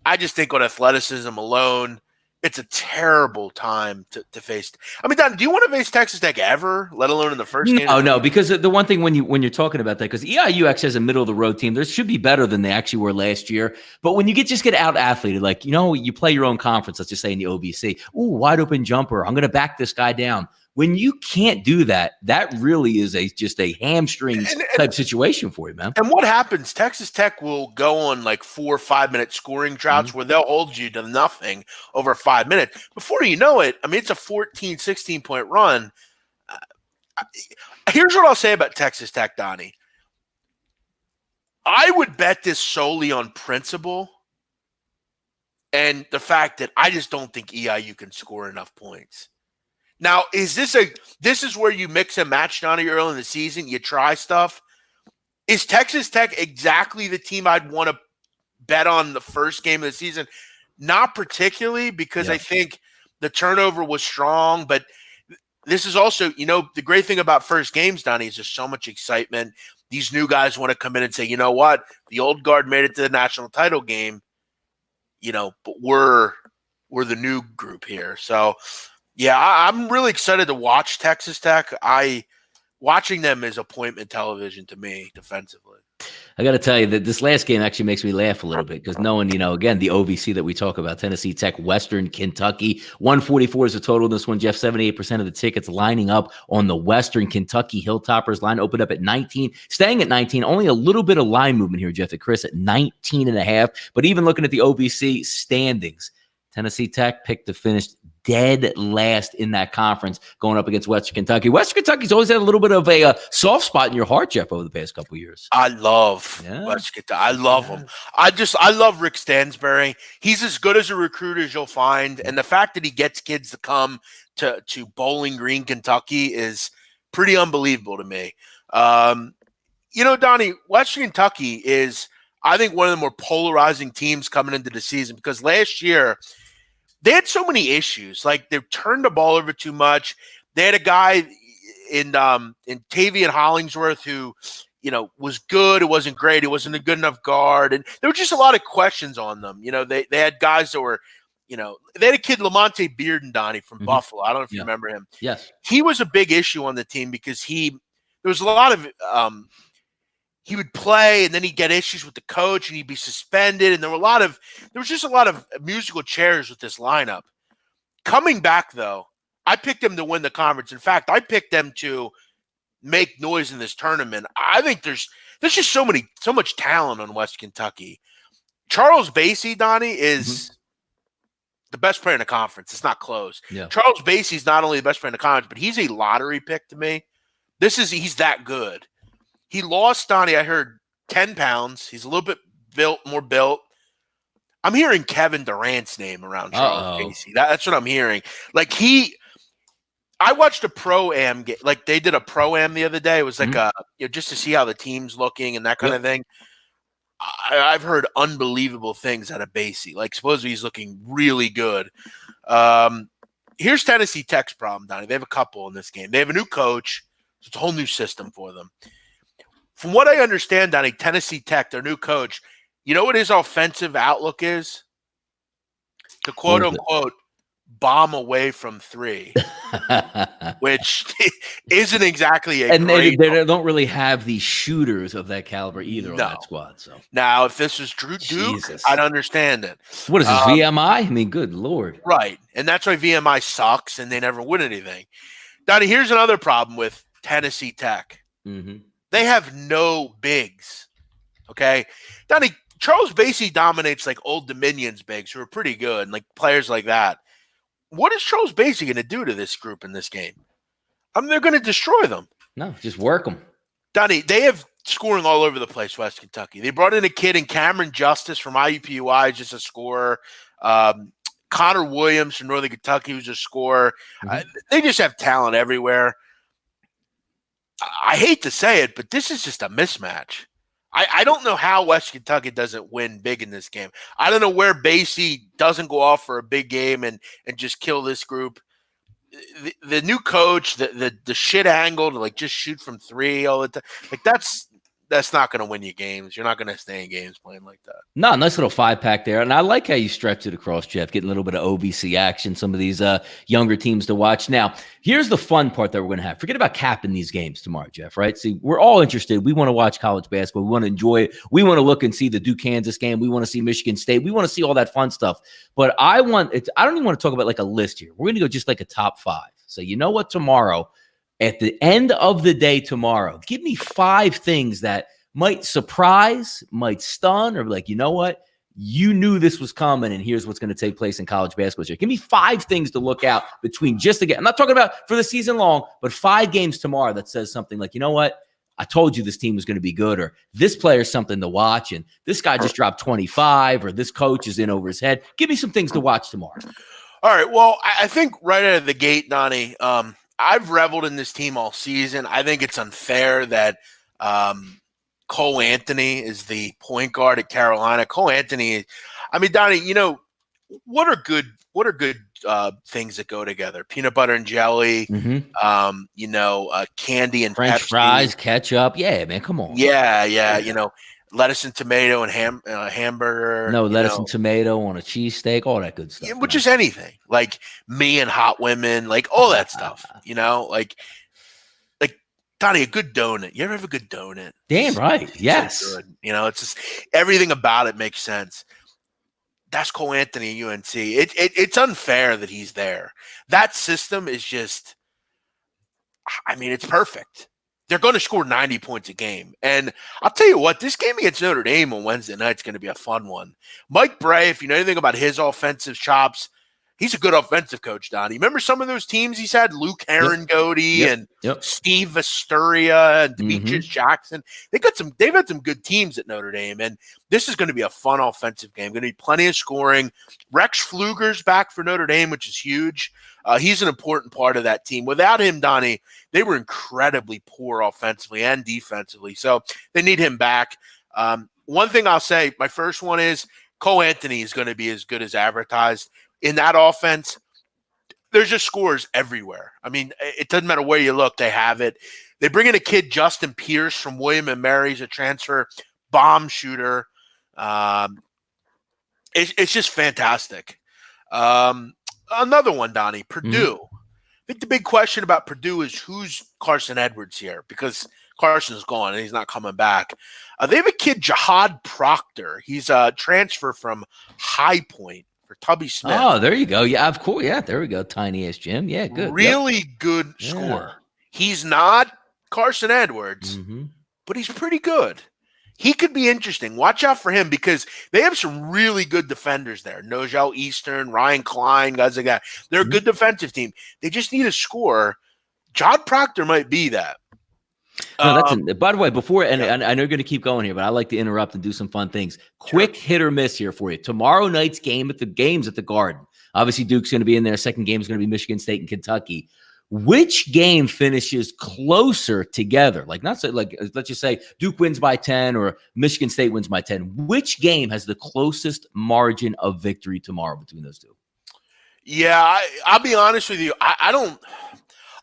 I just think on athleticism alone, it's a terrible time to face. I mean, Don, do you want to face Texas Tech ever, let alone in the first game? No, because the one thing when you're talking about that, because EIUX has a middle of the road team, there should be better than they actually were last year. But when you just get out athleted, like, you play your own conference, let's just say in the OVC, ooh, wide open jumper, I'm going to back this guy down. When you can't do that, that really is just a hamstring type situation for you, man. And what happens? Texas Tech will go on like 4 or 5 minute scoring droughts where they'll hold you to nothing over 5 minutes. Before you know it, I mean, it's a 14, 16-point run. Here's what I'll say about Texas Tech, Donnie. I would bet this solely on principle and the fact that I just don't think EIU can score enough points. Now, this is where you mix and match, Donnie, early in the season? You try stuff. Is Texas Tech exactly the team I'd want to bet on the first game of the season? Not particularly, because I think the turnover was strong, but this is also, the great thing about first games, Donnie, is there's so much excitement. These new guys want to come in and say, you know what? The old guard made it to the national title game, but we're the new group here. So, yeah, I'm really excited to watch Texas Tech. Watching them is appointment television to me defensively. I got to tell you that this last game actually makes me laugh a little bit because knowing, again, the OVC that we talk about, Tennessee Tech, Western Kentucky, 144 is the total in this one, Jeff. 78% of the tickets lining up on the Western Kentucky Hilltoppers. Line opened up at 19, staying at 19. Only a little bit of line movement here, Jeff, at Chris at 19.5. But even looking at the OVC standings, Tennessee Tech picked to finish dead last in that conference going up against Western Kentucky. Western Kentucky's always had a little bit of a soft spot in your heart, Jeff, over the past couple of years. I love Western Kentucky. I love him. I love Rick Stansbury. He's as good as a recruiter as you'll find. And the fact that he gets kids to come to Bowling Green, Kentucky is pretty unbelievable to me. Donnie, Western Kentucky is, I think, one of the more polarizing teams coming into the season because last year – they had so many issues. Like, they turned the ball over too much. They had a guy in Tavian Hollingsworth who, was good. It wasn't great. It wasn't a good enough guard. And there were just a lot of questions on them. They had guys that were, they had a kid, Lamonte Bearden, Donnie, from Buffalo. I don't know if you remember him. Yes. He was a big issue on the team because there was a lot of he would play and then he'd get issues with the coach and he'd be suspended. And there was just a lot of musical chairs with this lineup. Coming back, though, I picked them to win the conference. In fact, I picked them to make noise in this tournament. I think there's just so much talent on West Kentucky. Charles Bassey, Donnie, is the best player in the conference. It's not close. Yeah. Charles Bassey's not only the best player in the conference, but he's a lottery pick to me. He's that good. He lost, Donnie, I heard, 10 pounds. He's a little bit more built. I'm hearing Kevin Durant's name around Charles Bassey. That's what I'm hearing. Like, I watched a pro-am game. Like, they did a pro-am the other day. It was like just to see how the team's looking and that kind of thing. I've heard unbelievable things out of Bassey. Like, supposedly he's looking really good. here's Tennessee Tech's problem, Donnie. They have a couple in this game. They have a new coach. So it's a whole new system for them. From what I understand, Donnie, Tennessee Tech, their new coach, you know what his offensive outlook is? To quote unquote, bomb away from three, which isn't exactly a and great. They don't really have the shooters of that caliber either on that squad. So now, if this was Duke, Jesus. I'd understand it. What is this, VMI? I mean, good Lord. Right, and that's why VMI sucks and they never win anything. Donnie, here's another problem with Tennessee Tech. Mm-hmm. They have no bigs. Okay, Donnie, Charles Bassey dominates like Old Dominion's bigs who are pretty good, and like players like that. What is Charles Bassey going to do to this group in this game? I mean, they're going to destroy them. No, just work them. Donnie, they have scoring all over the place, West Kentucky. They brought in a kid in Cameron Justice from IUPUI, just a scorer. Connor Williams from Northern Kentucky, who's a scorer. Mm-hmm. They just have talent everywhere. I hate to say it, but this is just a mismatch. I don't know how West Kentucky doesn't win big in this game. I don't know where Bassey doesn't go off for a big game and just kill this group. The new coach, the shit angle to like just shoot from three all the time, like that's not going to win you games. You're not going to stay in games playing like that. No, nice little 5-pack there. And I like how you stretch it across, Jeff, getting a little bit of OVC action, some of these younger teams to watch. Now, here's the fun part that we're going to have. Forget about capping these games tomorrow, Jeff, right? See, we're all interested. We want to watch college basketball. We want to enjoy it. We want to look and see the Duke-Kansas game. We want to see Michigan State. We want to see all that fun stuff. But I don't even want to talk about like a list here. We're going to go just like a top 5. So you know what, tomorrow, at the end of the day tomorrow, give me 5 things that might surprise, might stun, or like, you know what? You knew this was coming, and here's what's going to take place in college basketball this year. Give me 5 things to look out between just again. I'm not talking about for the season long, but 5 games tomorrow that says something like, you know what? I told you this team was going to be good, or this player's something to watch, and this guy just dropped 25, or this coach is in over his head. Give me some things to watch tomorrow. All right. Well, I think right out of the gate, Donnie, I've reveled in this team all season. I think it's unfair that Cole Anthony is the point guard at Carolina. Cole Anthony, I mean, Donnie, you know, what are good things that go together? Peanut butter and jelly, you know, candy and French Pepsi. fries, ketchup. Yeah, man, come on. Yeah. You know, lettuce and tomato and hamburger. No, lettuce and tomato on a cheesesteak, all that good stuff. Yeah, which is anything. Like me and hot women, like all that stuff, you know, like Donnie, a good donut. You ever have a good donut? Damn right. Yes. So good. You know, it's just everything about it makes sense. That's Cole Anthony at UNC. It's unfair that he's there. That system is just, I mean, it's perfect. They're going to score 90 points a game. And I'll tell you what, this game against Notre Dame on Wednesday night is going to be a fun one. Mike Bray, if you know anything about his offensive chops, he's a good offensive coach, Donnie. Remember some of those teams he's had? Luke Herringody and Steve Vesturia and Demetrius Jackson. They've had some good teams at Notre Dame, and this is going to be a fun offensive game. Going to be plenty of scoring. Rex Pfluger's back for Notre Dame, which is huge. He's an important part of that team. Without him, Donnie, they were incredibly poor offensively and defensively, so they need him back. One thing I'll say, my first one is Cole Anthony is going to be as good as advertised. In that offense, there's just scores everywhere. I mean, it doesn't matter where you look, they have it. They bring in a kid, Justin Pierce from William & Mary's, a transfer bomb shooter. It's just fantastic. Another one, Donnie, Purdue. I think the big question about Purdue is who's Carson Edwards here, because Carson's gone and he's not coming back. They have a kid, Jihad Proctor. He's a transfer from High Point. Tubby Smith. Oh, there you go. Yeah, of course. Yeah, there we go. Tiny ass Jim. Yeah, good. Really good scorer. He's not Carson Edwards, but he's pretty good. He could be interesting. Watch out for him because they have some really good defenders there. Nojel Eastern, Ryan Klein, guys like that. They're a good defensive team. They just need a scorer. John Proctor might be that. No, by the way, before, and I know you're going to keep going here, but I like to interrupt and do some fun things. Quick hit or miss here for you. Tomorrow night's games at the Garden. Obviously, Duke's going to be in there. Second game is going to be Michigan State and Kentucky. Which game finishes closer together? Like, not so, like, let's just say Duke wins by 10 or Michigan State wins by 10. Which game has the closest margin of victory tomorrow between those two? Yeah, I'll be honest with you. I don't.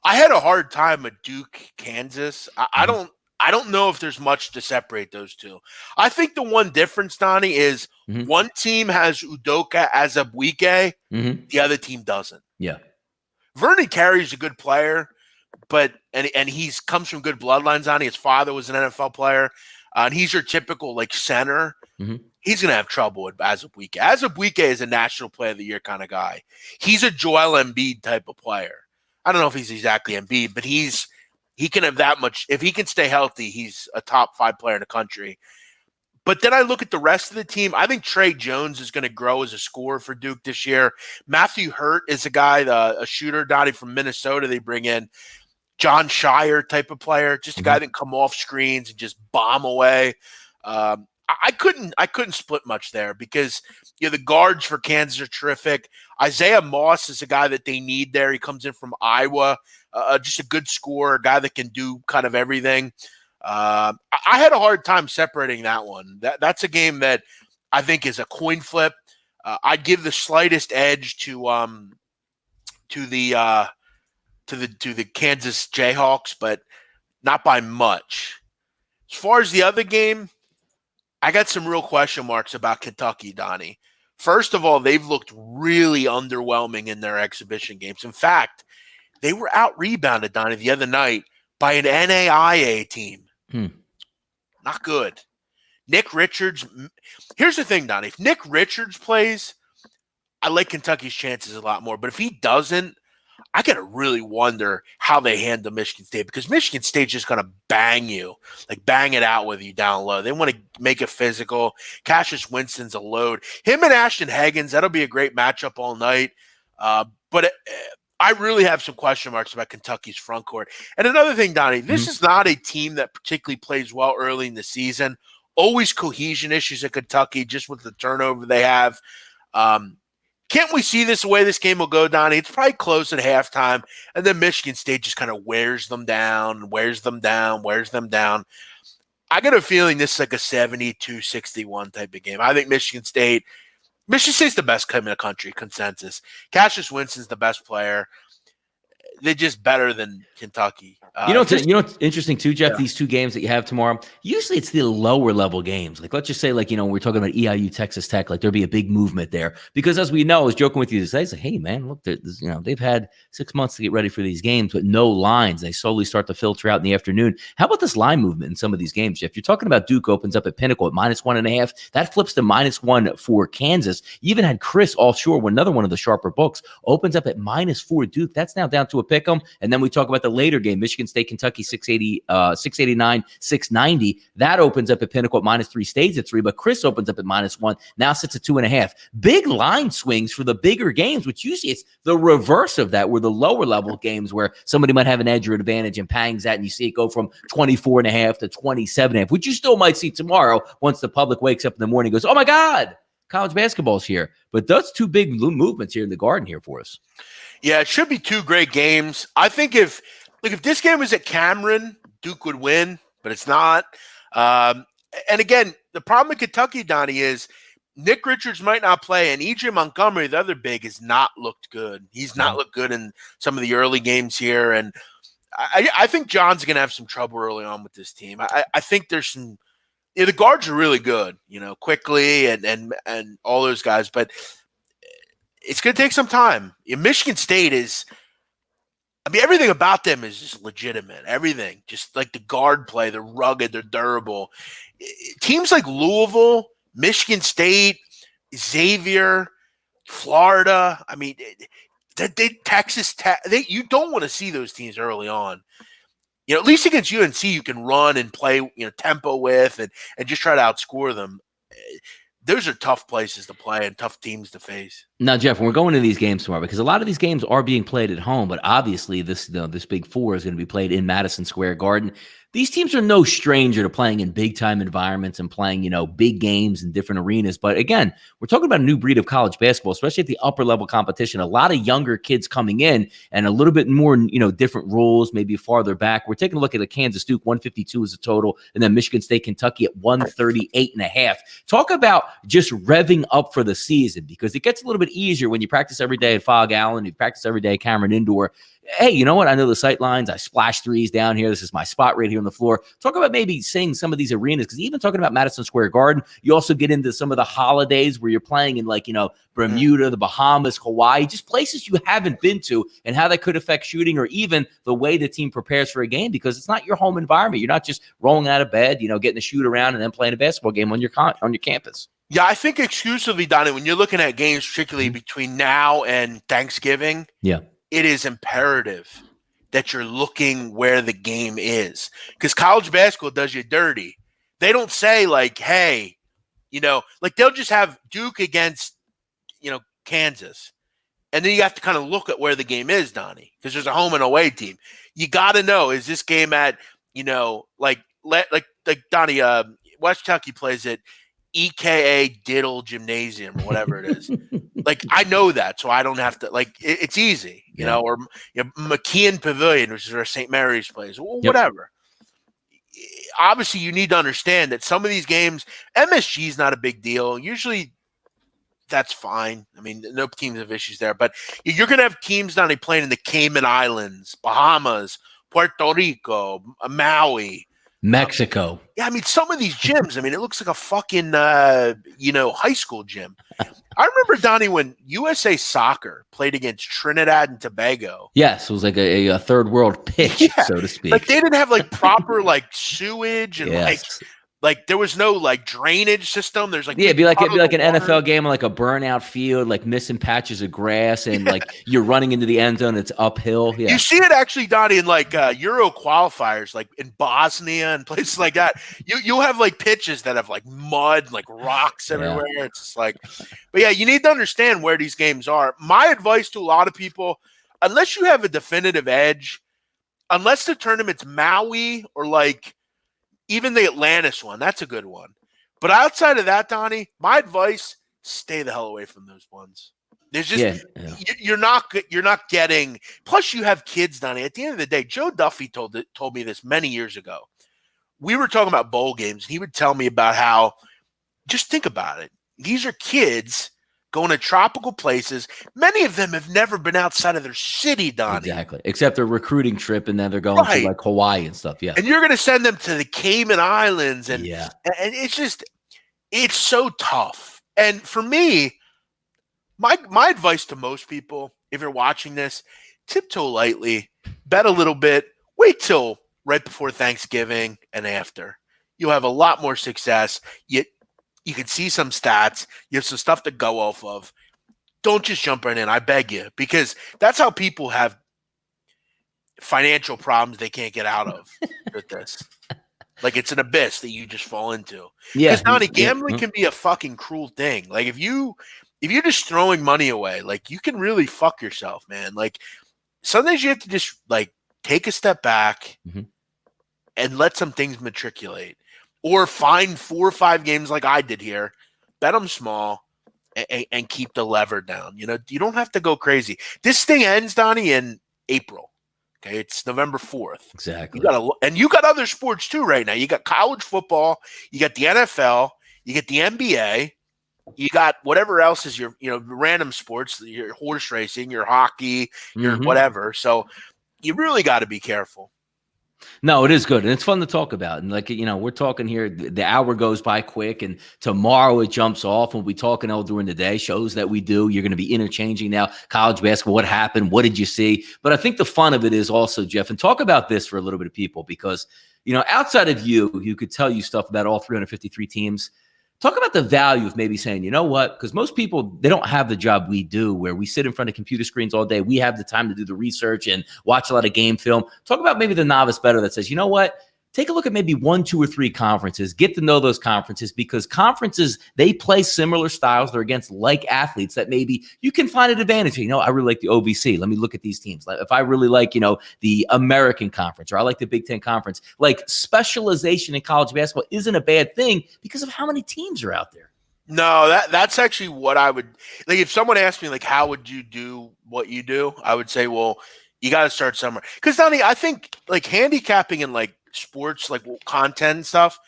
I had a hard time at Duke, Kansas. Mhm. I don't know if there's much to separate those two. I think the one difference, Donnie, is Mhm. one team has Udoka as a Wike, Mhm. the other team doesn't. Yeah. Vernon Carey's a good player, but and he's comes from good bloodlines. On his father was an NFL player, and he's your typical like center. Mhm. He's gonna have trouble with Azubuike. Azubuike is a National Player of the Year kind of guy. He's a Joel Embiid type of player. I don't know if he's exactly Embiid, but he can have that much. If he can stay healthy, he's a top 5 player in the country. But then I look at the rest of the team. I think Trey Jones is going to grow as a scorer for Duke this year. Matthew Hurt is a guy, a shooter, Donnie from Minnesota. They bring in John Shire type of player, just a guy that can come off screens and just bomb away. I couldn't split much there because the guards for Kansas are terrific. Isaiah Moss is a guy that they need there. He comes in from Iowa, just a good scorer, a guy that can do kind of everything. I had a hard time separating that one. That's a game that I think is a coin flip. I'd give the slightest edge to the Kansas Jayhawks, but not by much. As far as the other game, I got some real question marks about Kentucky, Donnie. First of all, they've looked really underwhelming in their exhibition games. In fact, they were out rebounded, Donnie, the other night by an NAIA team. Not good. Nick Richards. Here's the thing, Donnie. If Nick Richards plays, I like Kentucky's chances a lot more. But if he doesn't, I got to really wonder how they handle Michigan State because Michigan State's just going to bang you, like bang it out with you down low. They want to make it physical. Cassius Winston's a load. Him and Ashton Hagens, that'll be a great matchup all night. But I really have some question marks about Kentucky's front court. And another thing, Donnie, this is not a team that particularly plays well early in the season. Always cohesion issues at Kentucky, just with the turnover they have. Can't we see this the way this game will go, Donnie? It's probably close at halftime, and then Michigan State just kind of wears them down. I got a feeling this is like a 72-61 type of game. I think Michigan State's the best team in the country, consensus. Cassius Winston's the best player. They're just better than Kentucky. It's interesting too, Jeff. Yeah. These two games that you have tomorrow, usually it's the lower level games. Like let's just say, we're talking about EIU, Texas Tech. Like there'll be a big movement there because, as we know, I was joking with you today. I said, "Hey, man, look, they've had 6 months to get ready for these games, but no lines. They slowly start to filter out in the afternoon. How about this line movement in some of these games, Jeff? You're talking about Duke opens up at Pinnacle at -1.5. That flips to -1 for Kansas. You even had Chris offshore, another one of the sharper books, opens up at -4 Duke. That's now down to a pick 'em. And then we talk about the later game, Michigan State, Kentucky, 689, 690. That opens up at Pinnacle at -3, stays at 3, but Chris opens up at -1, now sits at 2.5. Big line swings for the bigger games, which usually it's the reverse of that, where the lower level games where somebody might have an edge or advantage and pangs that, and you see it go from 24.5 to 27.5, which you still might see tomorrow once the public wakes up in the morning and goes, oh my God, college basketball's here. But that's two big movements here in the Garden here for us. Yeah, it should be two great games. I think if this game was at Cameron, Duke would win, but it's not. And again, the problem with Kentucky, Donnie, is Nick Richards might not play, and EJ Montgomery, the other big, has not looked good. He's not looked good in some of the early games here, and I think John's going to have some trouble early on with this team. I think there's some the guards are really good, Quickly and all those guys, but it's going to take some time. Michigan State is everything about them is just legitimate. Everything, just like the guard play, they're rugged, they're durable. Teams like Louisville, Michigan State, Xavier, Florida, Texas Tech, you don't want to see those teams early on. At least against UNC, you can run and play, tempo with and just try to outscore them. Those are tough places to play and tough teams to face. Now, Jeff, when we're going to these games tomorrow, because a lot of these games are being played at home, but obviously this Big Four is going to be played in Madison Square Garden. These teams are no stranger to playing in big-time environments and playing, big games in different arenas. But again, we're talking about a new breed of college basketball, especially at the upper-level competition. A lot of younger kids coming in and a little bit more, different rules, maybe farther back. We're taking a look at a Kansas Duke, 152 is the total, and then Michigan State, Kentucky at 138.5. Talk about just revving up for the season, because it gets a little bit bit easier when you practice every day at Fog Allen, you practice every day at Cameron Indoor. Hey, you know what? I know the sight lines. I splash threes down here. This is my spot right here on the floor. Talk about maybe seeing some of these arenas, because even talking about Madison Square Garden, you also get into some of the holidays where you're playing in, like, you know, Bermuda, the Bahamas, Hawaii, just places you haven't been to, and how that could affect shooting, or even the way the team prepares for a game, because it's not your home environment. You're not just rolling out of bed, you know, getting to shoot around and then playing a basketball game on your campus. Yeah, I think exclusively, Donnie, when you're looking at games, particularly between now and Thanksgiving, it is imperative that you're looking where the game is, because college basketball does you dirty. They don't say, like, hey, you know, like they'll just have Duke against, you know, Kansas. And then you have to kind of look at where the game is, Donnie, because there's a home and away team. You got to know, is this game at, you know, like Donnie, West Kentucky plays at EKA Diddle Gymnasium or whatever it is. Like, I know that, so I don't have to, like, it's easy, you know, or, you know, McKeon Pavilion, which is where St. Mary's plays, well, whatever. Obviously, you need to understand that some of these games, MSG is not a big deal. Usually, that's fine. I mean, no teams have issues there, but you're going to have teams not only playing in the Cayman Islands, Bahamas, Puerto Rico, Maui, Mexico. Yeah, I mean, some of these gyms, I mean, it looks like a fucking, you know, high school gym. I remember, Donnie, when USA Soccer played against Trinidad and Tobago. Yes, it was like a third world pitch, so to speak. Like, they didn't have, like, proper, like, sewage and, like there was no, like, drainage system. There's, like, it'd be like an NFL game on, like, a burnout field, like missing patches of grass, and like you're running into the end zone. It's uphill. Yeah. You see it actually, Donnie, in like Euro qualifiers, like in Bosnia and places like that. You'll have like pitches that have like mud, like rocks everywhere. It's just like, but yeah, you need to understand where these games are. My advice to a lot of people, unless you have a definitive edge, unless the tournament's Maui or like even the Atlantis one, that's a good one. But outside of that, Donnie, my advice, stay the hell away from those ones. There's just you're not getting. Plus, you have kids, Donnie. At the end of the day, Joe Duffy told me this many years ago. We were talking about bowl games, and he would tell me about how, just think about it. These are kids going to tropical places. Many of them have never been outside of their city, Donnie. Exactly. Except a recruiting trip, and then they're going to like Hawaii and stuff. Yeah. And you're going to send them to the Cayman Islands. And, and it's just, it's so tough. And for me, my advice to most people, if you're watching this, tiptoe lightly, bet a little bit, wait till right before Thanksgiving and after. You'll have a lot more success. You can see some stats. You have some stuff to go off of. Don't just jump right in, I beg you, because that's how people have financial problems they can't get out of with this. Like, it's an abyss that you just fall into. Yeah. Because, Donnie, gambling can be a fucking cruel thing. Like, if you're just throwing money away, like, you can really fuck yourself, man. Like, sometimes you have to just, like, take a step back and let some things matriculate. Or find 4 or 5 games like I did here, bet them small, and keep the lever down. You know, you don't have to go crazy. This thing ends, Donnie, in April. Okay, it's November 4th. Exactly. You got other sports too right now. You got college football, you got the NFL, you get the NBA, you got whatever else is your, you know, random sports, your horse racing, your hockey, your whatever. So you really got to be careful. No, it is good. And it's fun to talk about. And like, you know, we're talking here, the hour goes by quick, and tomorrow it jumps off, and we'll be talking all during the day, shows that we do. You're going to be interchanging now, college basketball, what happened, what did you see? But I think the fun of it is also, Jeff, and talk about this for a little bit of people, because, you know, outside of you could tell you stuff about all 353 teams. Talk about the value of maybe saying, you know what, because most people, they don't have the job we do where we sit in front of computer screens all day. We have the time to do the research and watch a lot of game film. Talk about maybe the novice bettor that says, you know what, take a look at maybe 1, 2, or 3 conferences. Get to know those conferences, because conferences, they play similar styles. They're against like athletes that maybe you can find an advantage. You know, I really like the OVC. Let me look at these teams. Like, if I really like, you know, the American Conference, or I like the Big Ten Conference, like, specialization in college basketball isn't a bad thing because of how many teams are out there. No, that's actually what I would like. If someone asked me, like, how would you do what you do, I would say, well, you got to start somewhere. Because, Donnie, I think like handicapping and like sports, like content and stuff,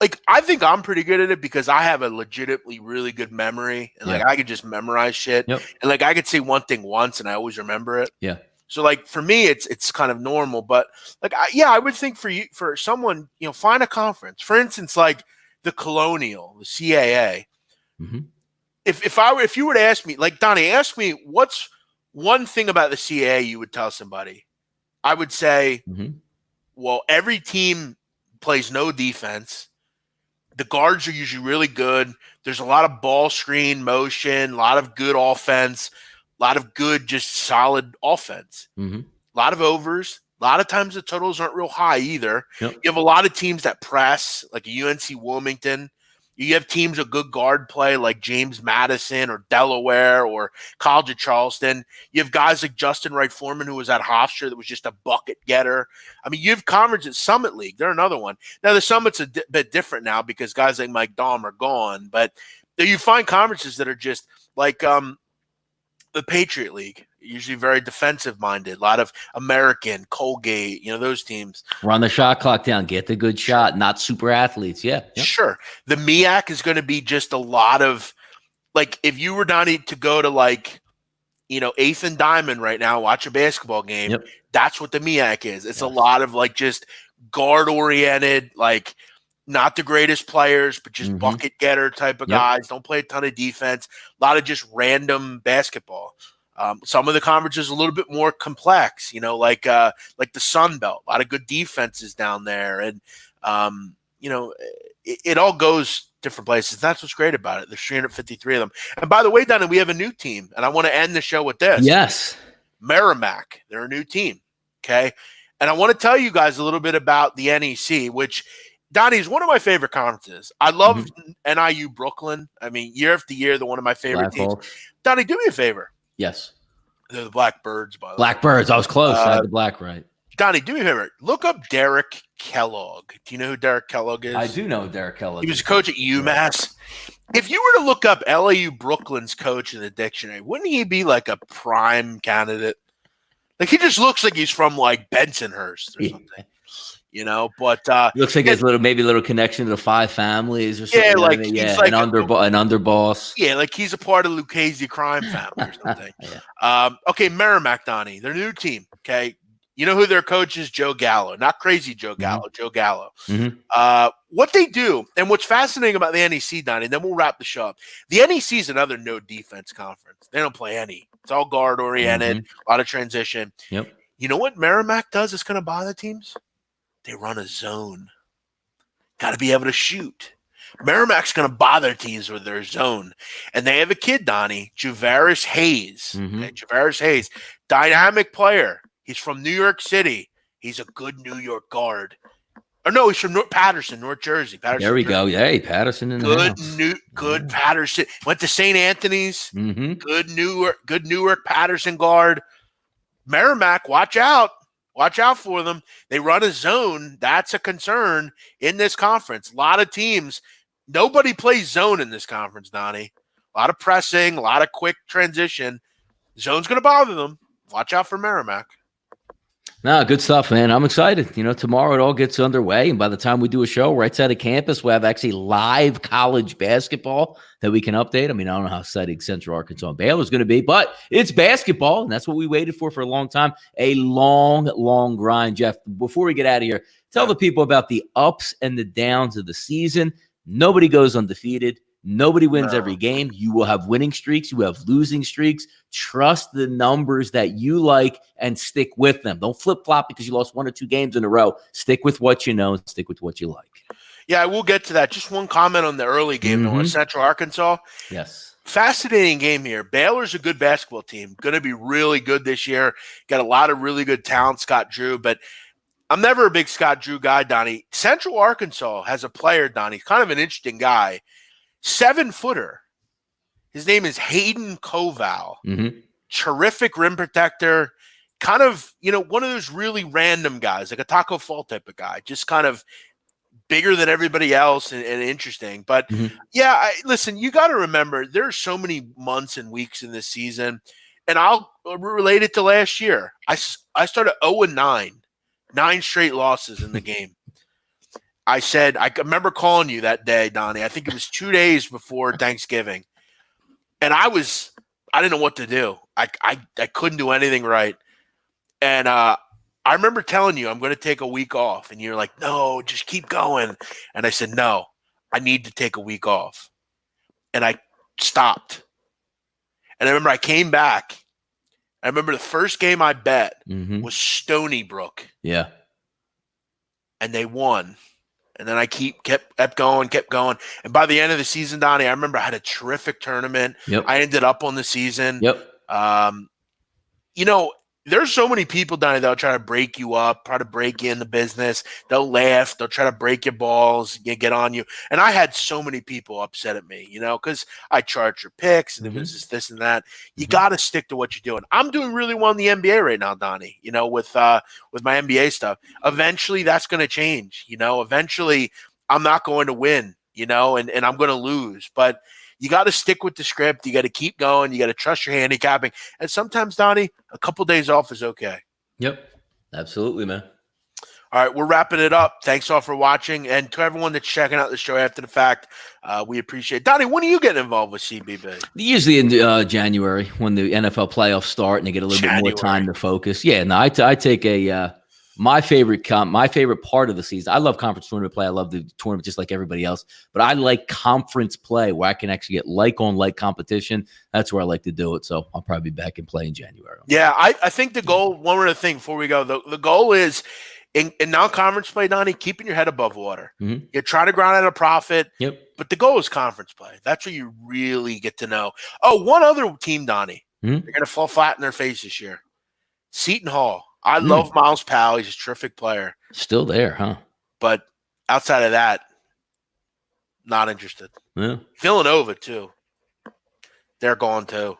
like I think I'm pretty good at it because I have a legitimately really good memory, and like Yeah. I could just memorize shit, Yep. and like I could say one thing once and I always remember it. Yeah. So like for me, it's kind of normal, but like I would think for someone, find a conference. For instance, like the Colonial, the CAA. Hmm. If you were to ask me, like Donnie, ask me what's one thing about the CAA you would tell somebody. I would say, Hmm. well, every team plays no defense. The guards are usually really good. There's a lot of ball screen motion, a lot of good offense, a lot of good, just solid offense. Hmm. A lot of overs. A lot of times the totals aren't real high either. Yep. You have a lot of teams that press, like a UNC Wilmington. You have teams of good guard play like James Madison or Delaware or College of Charleston. You have guys like Justin Wright Foreman, who was at Hofstra, that was just a bucket getter. I mean, you have conferences, Summit League. They're another one. Now, the Summit's a bit different now because guys like Mike Dahm are gone. But you find conferences that are just like the Patriot League, usually very defensive minded. A lot of American, Colgate, those teams. Run the shot clock down, get the good shot, not super athletes. Yeah. Yep. Sure. The MEAC is going to be just a lot of, like, if you were not to go to, like, 8th and Diamond right now, watch a basketball game, Yep. that's what the MEAC is. It's a Yes. lot of, like, just guard oriented, like, not the greatest players, but just bucket getter type of guys. Don't play a ton of defense. A lot of just random basketball. Some of the conferences a little bit more complex, like the Sun Belt. A lot of good defenses down there, and it all goes different places. That's what's great about it. There's 353 of them. And by the way, Donna, we have a new team, and I want to end the show with this. Yes. Merrimack. They're a new team. Okay, and I want to tell you guys a little bit about the NEC, which, Donnie, is one of my favorite conferences. I love NIU Brooklyn. I mean, year after year, they're one of my favorite teams. Donnie, do me a favor. Yes. They're the Blackbirds, by the way. Blackbirds. I was close. I had the black right. Donnie, do me a favor. Look up Derek Kellogg. Do you know who Derek Kellogg is? I do know Derek Kellogg. He was a coach at UMass. If you were to look up LAU Brooklyn's coach in the dictionary, wouldn't he be like a prime candidate? Like, he just looks like he's from like Bensonhurst or something. But looks like there's maybe a little connection to the Five Families or something. Yeah, like he's like an underboss. Yeah, like he's a part of Lucchese crime family or something. Okay, Merrimack, Donnie, their new team. Okay, you know who their coach is? Joe Gallo, not crazy Joe Gallo. Joe Gallo. What they do, and what's fascinating about the NEC, Donnie, then we'll wrap the show up. The NEC is another no defense conference. They don't play any. It's all guard oriented, a lot of transition. Yep. You know what Merrimack does that's going to bother teams? They run a zone. Got to be able to shoot. Merrimack's going to bother teams with their zone. And they have a kid, Donnie, Javaris Hayes. Okay, Javaris Hayes, dynamic player. He's from New York City. He's a good New York guard. Or no, he's from Patterson, North Jersey. Patterson, there we go. Hey, Patterson in the house. Good Patterson. Went to St. Anthony's. Good Newark Patterson guard. Merrimack, watch out. Watch out for them. They run a zone. That's a concern in this conference. A lot of teams, nobody plays zone in this conference, Donnie. A lot of pressing, a lot of quick transition. Zone's going to bother them. Watch out for Merrimack. No, good stuff, man. I'm excited. Tomorrow it all gets underway. And by the time we do a show right side of campus, we'll have actually live college basketball that we can update. I mean, I don't know how exciting Central Arkansas and Baylor is going to be, but it's basketball. And that's what we waited for a long time. A long, long grind. Jeff, before we get out of here, tell the people about the ups and the downs of the season. Nobody goes undefeated. Nobody wins every game. You will have winning streaks. You have losing streaks. Trust the numbers that you like and stick with them. Don't flip-flop because you lost 1 or 2 games in a row. Stick with what you know and stick with what you like. Yeah, we'll get to that. Just one comment on the early game, though, on Central Arkansas. Yes. Fascinating game here. Baylor's a good basketball team. Going to be really good this year. Got a lot of really good talent, Scott Drew, but I'm never a big Scott Drew guy, Donnie. Central Arkansas has a player, Donnie, kind of an interesting guy. 7-footer. His name is Hayden Koval. Terrific rim protector. Kind of, one of those really random guys, like a Taco Fall type of guy. Just kind of bigger than everybody else and interesting. But, listen, you got to remember, there's so many months and weeks in this season. And I'll relate it to last year. I started 0-9. 9 straight losses in the game. I said, I remember calling you that day, Donnie. I think it was 2 days before Thanksgiving. And I didn't know what to do. I couldn't do anything right. And I remember telling you, I'm going to take a week off. And you're like, no, just keep going. And I said, no, I need to take a week off. And I stopped. And I remember I came back. I remember the first game I bet was Stony Brook. Yeah. And they won. And then I kept going. And by the end of the season, Donnie, I remember I had a terrific tournament. Yep. I ended up on the season. Yep. There's so many people, Donnie, that'll try to break you up, try to break you in the business. They'll laugh. They'll try to break your balls, get on you. And I had so many people upset at me, because I charged your picks and it was this and that. You got to stick to what you're doing. I'm doing really well in the NBA right now, Donnie, with my NBA stuff. Eventually that's going to change, Eventually I'm not going to win, and I'm going to lose. But you got to stick with the script. You got to keep going. You got to trust your handicapping. And sometimes, Donnie, a couple days off is okay. Yep. Absolutely, man. All right, we're wrapping it up. Thanks all for watching. And to everyone that's checking out the show after the fact, we appreciate it. Donnie, when are you getting involved with CBB? Usually in January when the NFL playoffs start and they get a little bit more time to focus. Yeah, no, I take my favorite part of the season. I love conference tournament play. I love the tournament just like everybody else. But I like conference play where I can actually get like-on-like competition. That's where I like to do it. So I'll probably be back in play in January. Yeah, I think the goal, one other thing before we go, the goal is in non-conference play, Donnie, keeping your head above water. You try to grind out a profit. Yep. But the goal is conference play. That's where you really get to know. Oh, one other team, Donnie. They're going to fall flat in their face this year. Seton Hall. I love Miles Powell. He's a terrific player. Still there, huh? But outside of that, not interested. Yeah. Villanova, too. They're gone, too.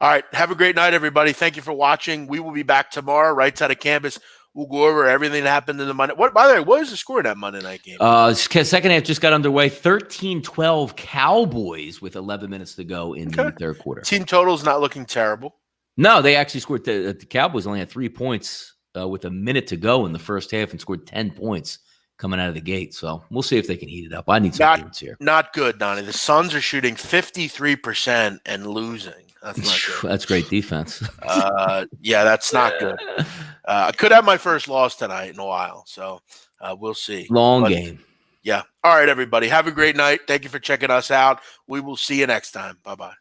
All right. Have a great night, everybody. Thank you for watching. We will be back tomorrow, right side of campus. We'll go over everything that happened in the Monday. By the way, what was the score in that Monday night game? Second half just got underway. 13-12 Cowboys with 11 minutes to go in the third quarter. Team total's not looking terrible. No, they actually scored. The Cowboys only had 3 points with a minute to go in the first half and scored 10 points coming out of the gate. So we'll see if they can heat it up. I need some points here. Not good, Donnie. The Suns are shooting 53% and losing. That's not good. That's great defense. Yeah, that's not good. I could have my first loss tonight in a while. So we'll see. Long game. Yeah. All right, everybody. Have a great night. Thank you for checking us out. We will see you next time. Bye-bye.